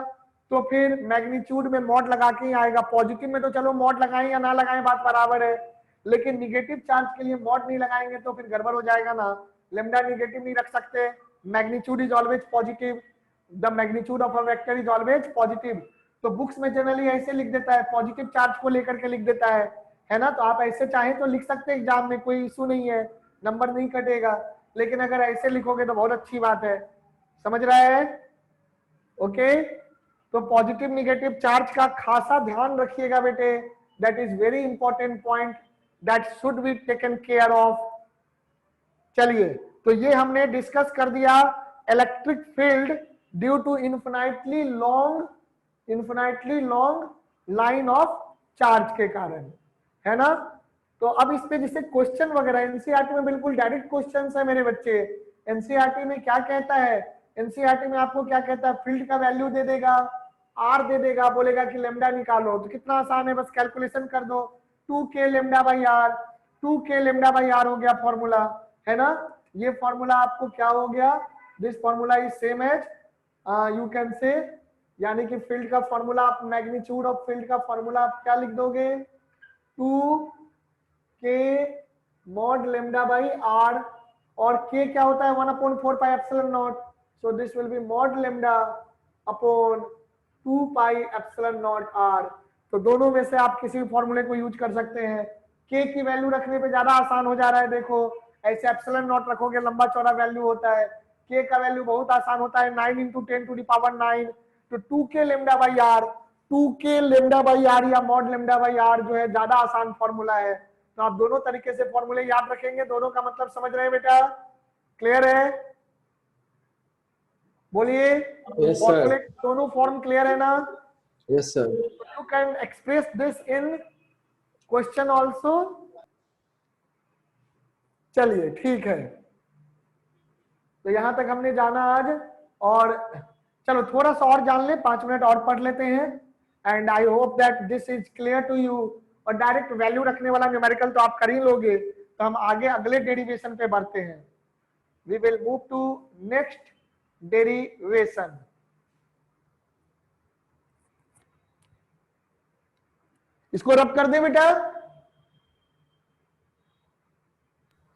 तो फिर मैग्नीट्यूड में मॉड लगा के ही आएगा। पॉजिटिव में तो चलो मॉड लगाएं या ना लगाएं बात बराबर है, लेकिन निगेटिव चार्ज के लिए मॉड नहीं लगाएंगे तो फिर गड़बड़ हो जाएगा ना। लेमडा निगेटिव नहीं रख सकते, magnitude is always positive, the magnitude of a vector is always positive. तो बुक्स में जनरली ऐसे लिख देता है, पॉजिटिव चार्ज को लेकर के लिख देता है ना। तो आप ऐसे चाहें तो लिख सकते हैं एग्जाम में, कोई इशू नहीं है, नंबर नहीं कटेगा। लेकिन अगर ऐसे लिखोगे तो बहुत अच्छी बात है, समझ रहा है, ओके। तो पॉजिटिव निगेटिव चार्ज का खासा ध्यान रखिएगा बेटे, that is very important point that should be taken care of. चलिए, तो ये हमने डिस्कस कर दिया electric field due to infinitely long line of charge के कारण, है ना। तो अब इस पे जैसे क्वेश्चन वगैरह एनसीईआरटी में बिल्कुल डायरेक्ट क्वेश्चंस है मेरे बच्चे। एनसीईआरटी में क्या कहता है, एनसीईआरटी में आपको क्या कहता है, फील्ड का वैल्यू दे देगा, आर दे देगा, बोलेगा कि लेमडा निकालो। तो कितना आसान है, बस कैलकुलेशन कर दो, 2k lambda by R, 2k lambda by R हो गया फॉर्मूला, है ना। ये फॉर्मूला आपको क्या हो गया, this formula is same as you can say, यानी कि फील्ड का फॉर्मूला आप, मैग्नीट्यूड ऑफ फील्ड का फॉर्मूला आप क्या लिख दोगे, 2k mod lambda by R, और k क्या होता है 1/4 pi epsilon naught, so this will be mod lambda upon 2 pi epsilon naught R. तो दोनों में से आप किसी भी फॉर्मूले को यूज कर सकते हैं। k की वैल्यू रखने पे ज्यादा आसान हो जा रहा है, देखो ऐसे एप्सिलॉन नॉट रखोगे लंबा चौड़ा वैल्यू होता है, k का वैल्यू बहुत आसान होता है 9 × 10⁹ तो 2k lambda by R, 2k lambda by R या मॉड लेमडा बाई आर जो है ज्यादा आसान फॉर्मूला है। तो आप दोनों तरीके से फॉर्मूले याद रखेंगे, दोनों का मतलब समझ रहे हैं बेटा, क्लियर है, बोलिए। Yes, sir. फॉर्मूले दोनों फॉर्म क्लियर है ना। Yes sir. You can express this in question also. चलिए ठीक है, तो यहां तक हमने जाना आज, और चलो थोड़ा सा और जान ले, 5 मिनट और पढ़ लेते हैं। And I hope that this is clear to you, और डायरेक्ट वैल्यू रखने वाला न्यूमेरिकल तो आप कर ही लोगे, तो हम आगे अगले डेरिवेशन पे बढ़ते हैं। We will move to next derivation. इसको रब कर दे बेटा,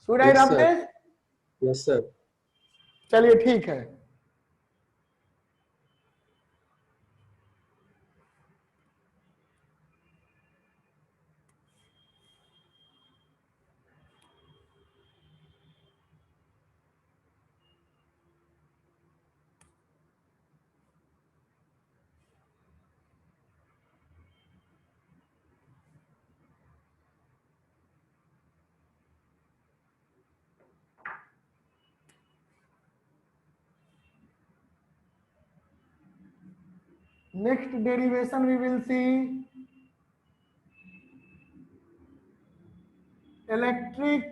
should I Yes, rub sir. This? Yes, sir. चलिए ठीक है। Next derivation we will see electric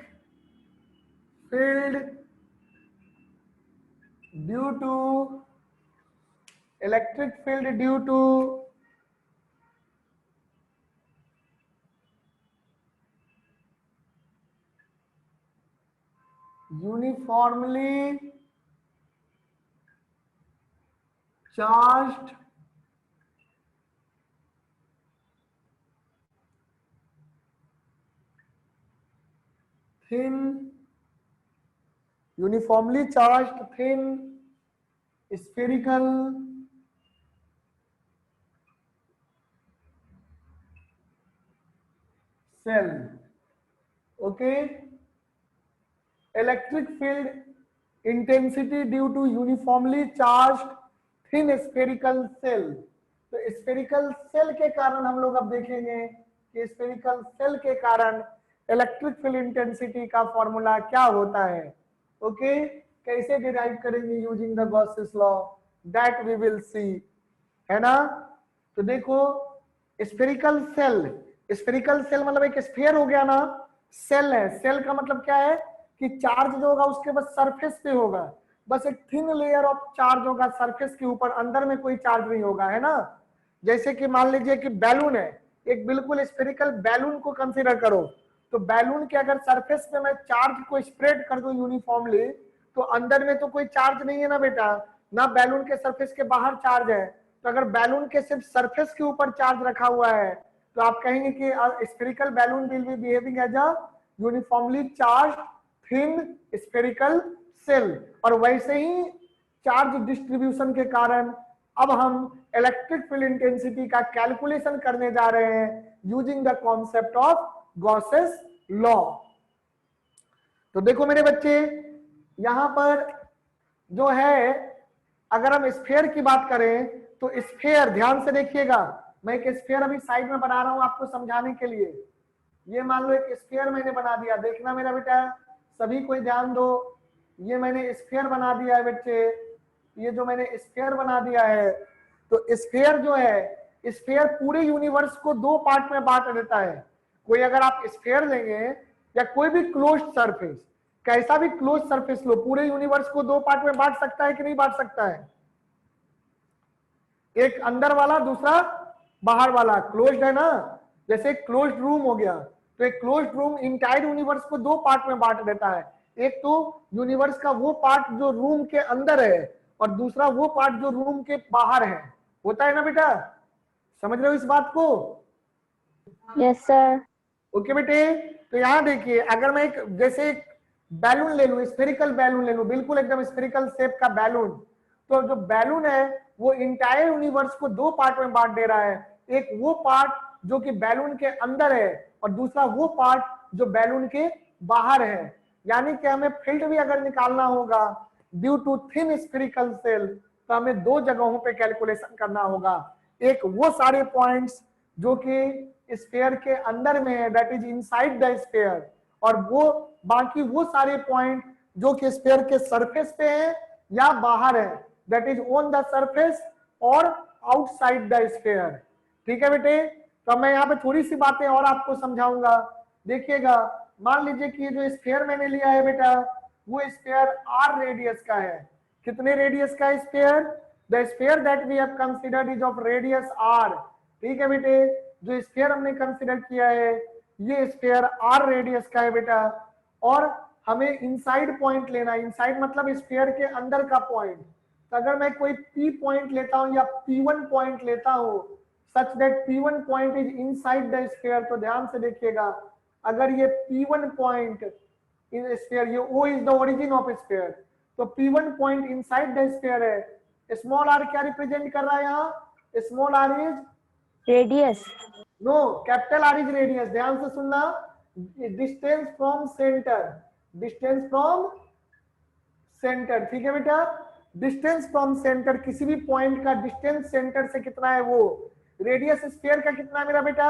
field due to uniformly charged thin spherical cell. Okay, electric field intensity due to uniformly charged thin spherical cell. तो स्फेरिकल सेल के कारण हम लोग अब देखेंगे कि स्फेरिकल सेल के कारण इलेक्ट्रिक फील्ड इंटेंसिटी का फॉर्मूला क्या होता है। ओके, कैसे डिराइव करेंगे using the Gauss's law, that we will see, है ना। तो देखो स्फेरिकल सेल मतलब एक स्फीयर हो गया ना, सेल है, सेल का मतलब क्या है कि चार्ज जो होगा उसके बस सरफेस पे होगा, बस एक थिन लेयर ऑफ चार्ज होगा सरफेस के ऊपर, अंदर में कोई चार्ज नहीं होगा, है ना। जैसे कि मान लीजिए कि बैलून है, एक बिल्कुल स्फेरिकल बैलून को कंसीडर करो, तो बैलून के अगर सरफेस पे मैं चार्ज को स्प्रेड कर दूं यूनिफॉर्मली, तो अंदर में तो कोई चार्ज नहीं है ना बेटा, ना बैलून के सरफेस के बाहर चार्ज है। तो अगर बैलून के सिर्फ सरफेस के ऊपर चार्ज रखा हुआ है तो आप कहेंगे कि spherical balloon will be behaving as a uniformly charged thin spherical shell. और वैसे ही चार्ज डिस्ट्रीब्यूशन के कारण अब हम इलेक्ट्रिक फील्ड इंटेंसिटी का कैलकुलेशन करने जा रहे हैं using the concept of Gauss's law. तो देखो मेरे बच्चे, यहां पर जो है अगर हम स्फीयर की बात करें तो स्फीयर, ध्यान से देखिएगा, मैं एक स्फीयर अभी साइड में बना रहा हूं आपको समझाने के लिए। ये मान लो एक स्फीयर मैंने बना दिया, देखना मेरा बेटा, सभी कोई ध्यान दो। ये मैंने स्फीयर बना दिया है बच्चे, ये जो मैंने स्फीयर बना दिया है, तो स्फीयर जो है, स्फीयर पूरे यूनिवर्स को दो पार्ट में बांट देता है। कोई अगर आप स्फीयर लेंगे या कोई भी क्लोज्ड सरफेस, कैसा भी क्लोज सरफेस लो, पूरे यूनिवर्स को दो पार्ट में बांट सकता है कि नहीं बांट सकता है? एक अंदर वाला, दूसरा बाहर वाला, क्लोज्ड है ना। जैसे क्लोज्ड रूम हो गया, तो एक क्लोज्ड रूम इंटायर यूनिवर्स को दो पार्ट में बांट देता है। एक तो यूनिवर्स का वो पार्ट जो रूम के अंदर है, और दूसरा वो पार्ट जो रूम के बाहर है, होता है ना बेटा, समझ रहे हो इस बात को? Yes sir. ओके बेटे, तो यहां देखिए, अगर मैं एक जैसे एक बैलून ले लूं, स्फेरिकल बैलून ले लूं, बिल्कुल एकदम स्फेरिकल शेप का बैलून, तो जो बैलून है वो इंटायर यूनिवर्स को दो पार्ट में बांट दे रहा है। एक वो पार्ट जो कि बैलून के अंदर है, और दूसरा वो पार्ट जो बैलून के बाहर है। यानी कि हमें फील्ड भी अगर निकालना होगा due to thin spherical shell, तो हमें दो जगहों पे कैलकुलेशन करना होगा। एक वो सारे पॉइंट्स जो कि स्फीयर के अंदर में है, that is inside the sphere, और वो बाकी वो सारे पॉइंट जो कि स्फीयर के सरफेस पे है या बाहर है, that is on the surface और आउटसाइड द स्फीयर। ठीक है बेटे, तो मैं यहाँ पे थोड़ी सी बातें और आपको समझाऊंगा। देखिएगा, मान लीजिए कि जो स्फीयर मैंने लिया है बेटा, वो स्फीयर आर रेडियस का है। कितने रेडियस का sphere? The sphere that we have considered is of radius R. ठीक है बेटे, जो स्फीयर हमने कंसीडर किया है ये स्फीयर r रेडियस का है बेटा, और हमें इनसाइड पॉइंट लेना है। इनसाइड मतलब स्फीयर के अंदर का पॉइंट। तो अगर मैं कोई p पॉइंट लेता हूं या p1 पॉइंट लेता हूं such that p1 point is inside the sphere, तो ध्यान से देखिएगा, अगर ये p1 पॉइंट इन स्फीयर, ये O is the origin of sphere, तो p1 point inside the sphere है। स्मॉल r क्या रिप्रेजेंट कर रहा है यहाँ? Small r is Radius. No, capital R is radius. ध्यान से सुनना, distance from centre, distance from centre, ठीक है बेटा। डिस्टेंस फ्रॉम सेंटर, किसी भी पॉइंट का डिस्टेंस सेंटर से कितना है वो। रेडियस स्फीयर का कितना है मेरा बेटा?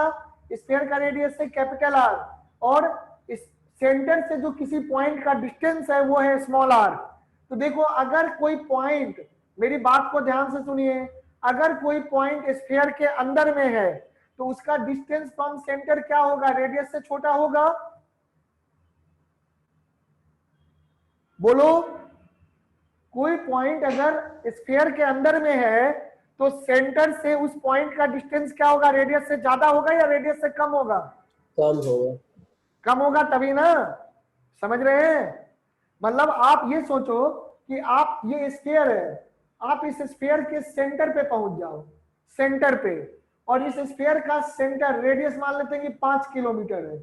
स्फीयर का रेडियस है कैपिटल R, और इस सेंटर से जो किसी पॉइंट का डिस्टेंस है वो है स्मॉल r। तो देखो अगर कोई पॉइंट, मेरी बात को ध्यान से सुनिए, अगर कोई पॉइंट स्फीयर के अंदर में है तो उसका डिस्टेंस फ्रॉम सेंटर क्या होगा? रेडियस से छोटा होगा। बोलो, कोई पॉइंट अगर स्फीयर के अंदर में है तो सेंटर से उस पॉइंट का डिस्टेंस क्या होगा? रेडियस से ज्यादा होगा या रेडियस से कम होगा? कम होगा। कम होगा, तभी ना, समझ रहे हैं? मतलब आप ये सोचो कि आप, ये स्फीयर है, आप इस स्फीयर के सेंटर पे पहुंच जाओ, सेंटर पे, और इस स्फीयर का सेंटर रेडियस मान लेते हैं कि 5 किलोमीटर है।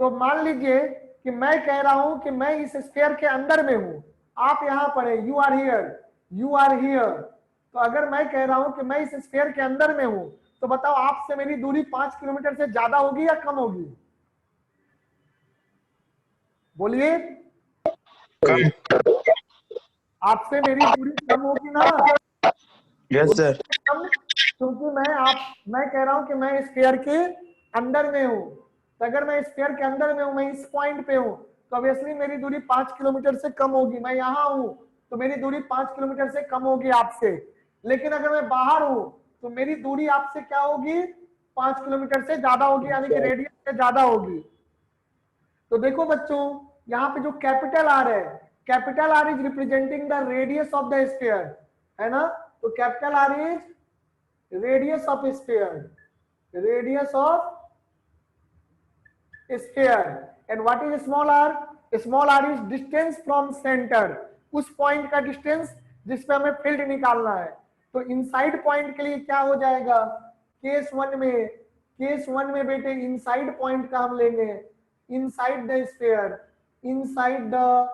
तो मान लीजिए कि मैं कह रहा हूं कि मैं इस स्फीयर के अंदर में हूं, आप यहां पर है, you are here, you are here. तो अगर मैं कह रहा हूं कि मैं इस स्फीयर के अंदर में हूं, तो बताओ आपसे मेरी दूरी 5 किलोमीटर से ज्यादा होगी या कम होगी? बोलिए, आपसे मेरी दूरी कम होगी ना? Yes sir. क्योंकि मैं कह रहा हूं कि मैं स्फीयर के अंदर में हूं। तो अगर मैं स्फीयर के अंदर में हूं, मैं इस पॉइंट पे हूं, तो ऑब्वियसली मेरी दूरी 5 किलोमीटर से कम होगी। मैं यहां हूं तो मेरी दूरी 5 किलोमीटर से कम होगी आपसे। लेकिन अगर मैं बाहर हूं तो मेरी दूरी आपसे क्या होगी? 5 किलोमीटर से ज्यादा होगी, यानी कि रेडियस से ज्यादा होगी। तो देखो बच्चों, यहाँ पे जो कैपिटल आर है, capital R is representing the radius of the sphere, है ना? तो capital R is radius of sphere, radius of sphere. And what is small R? Small R is distance from centre, उस पॉइंट का डिस्टेंस जिस पे हमें फील्ड निकालना है। तो इनसाइड पॉइंट के लिए क्या हो जाएगा? केस वन में बेटे इनसाइड पॉइंट का हम लेंगे, inside the sphere, inside the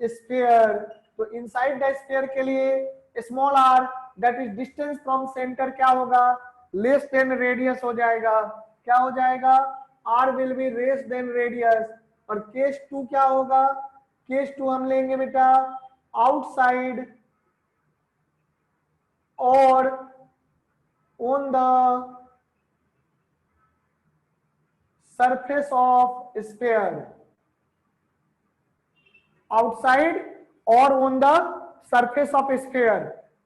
sphere. तो इनसाइड द स्फीयर के लिए small R that is distance from centre क्या होगा? लेस देन रेडियस हो जाएगा। क्या हो जाएगा? r will be less then radius. और केस 2 क्या होगा? केस 2 हम लेंगे बेटा आउटसाइड और on the surface of sphere, outside और on the surface of sphere.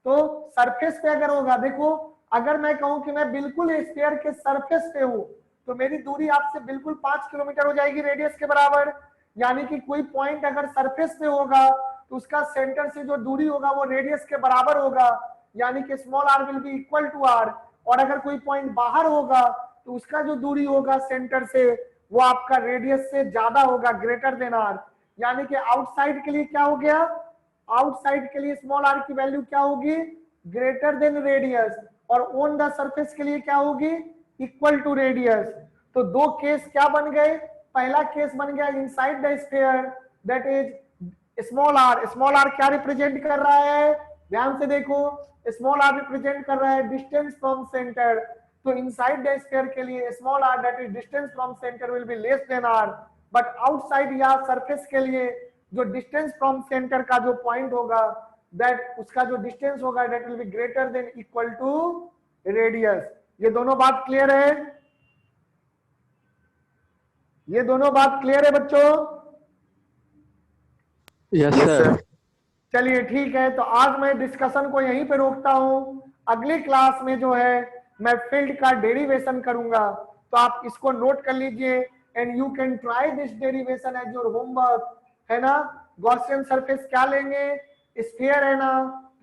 तो सरफेस पे अगर होगा, देखो अगर मैं कहूं कि मैं बिल्कुल स्फीयर के सरफेस पे हूं तो मेरी दूरी आपसे बिल्कुल 5 किलोमीटर हो जाएगी, रेडियस के बराबर। यानी कि कोई पॉइंट अगर सरफेस पे होगा तो उसका सेंटर से जो दूरी होगा वो रेडियस के बराबर होगा, यानी कि small R will be equal to R. और अगर कोई पॉइंट बाहर होगा तो उसका जो दूरी होगा सेंटर से वो आपका रेडियस से ज्यादा होगा, ग्रेटर देन आर। यानी कि आउटसाइड के लिए क्या हो गया? आउटसाइड के लिए स्मॉल आर की वैल्यू क्या होगी? Greater than radius. और ऑन द सरफेस के लिए क्या होगी? Equal to radius. तो दो केस क्या बन गए? पहला केस बन गया inside the sphere that is small R. Small R क्या रिप्रेजेंट कर रहा है? ध्यान से देखो, स्मॉल आर रिप्रेजेंट कर रहा है डिस्टेंस फ्रॉम सेंटर। तो इनसाइड द स्फीयर के लिए small R that is distance from centre will be less than R. But outside या सरफेस के लिए जो डिस्टेंस फ्रॉम सेंटर का जो पॉइंट होगा दैट उसका जो डिस्टेंस होगा that will be greater than equal to radius. ये दोनों बात क्लियर है? ये दोनों बात क्लियर है बच्चों? Yes sir. चलिए ठीक है, तो आज मैं डिस्कशन को यहीं पे रोकता हूं। अगली क्लास में जो है मैं फील्ड का डेरिवेशन करूंगा, तो आप इसको नोट कर लीजिए and you can try this derivation as your homework, है ना? गॉसियन सरफेस क्या लेंगे? स्फीयर है ना?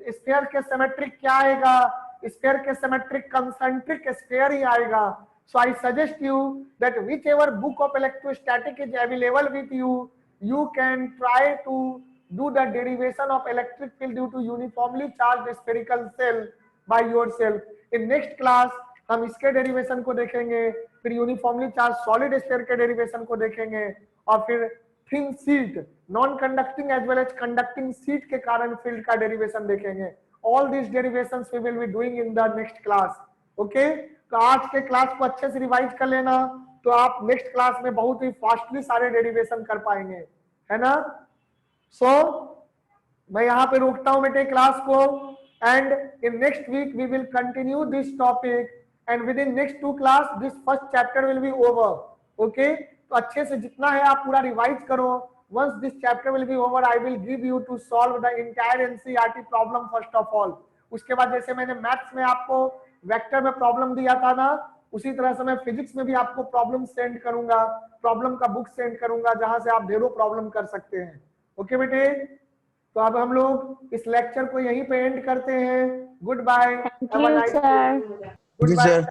स्फीयर के सिमेट्रिक क्या आएगा? स्फीयर के सिमेट्रिक कंसेंट्रिक स्फीयर ही आएगा। So I suggest you that whichever book of electrostatic is available with you, you can try to do the derivation of electric field due to uniformly charged spherical cell by yourself. In next class हम इसके डेरिवेशन को देखेंगे, फिर यूनिफॉर्मली चार्ज सॉलिड स्फीयर के डेरिवेशन को देखेंगे, और फिर thin sheet, non conducting as well as conducting sheet के कारण फील्ड का डेरिवेशन देखेंगे. All this derivations we will be doing in the next class. Okay, तो आज के क्लास को अच्छे से रिवाइज कर लेना, तो आप नेक्स्ट क्लास में बहुत ही फास्टली सारे डेरिवेशन कर पाएंगे, है ना. सो मैं यहाँ पे रोकता हूँ बेटे क्लास को, and in next week we will continue this topic, and within next 2 class this first chapter will be over. Okay, तो अच्छे से जितना है आप पूरा रिवाइज करो. Once this chapter will be over I will give you to solve the entire NCERT problem first of all. उसके बाद जैसे मैंने मैथ्स में आपको वेक्टर में प्रॉब्लम दिया था ना, उसी तरह से मैं फिजिक्स में भी आपको प्रॉब्लम सेंड करूंगा, प्रॉब्लम का बुक सेंड करूंगा, जहां से आप ढेरों प्रॉब्लम कर सकते हैं. ओके बेटे, तो अब हम लोग इस लेक्चर को यहीं पे एंड करते हैं. Good bye, Thank you, sir. Good जी बाय, सर.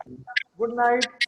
Good night.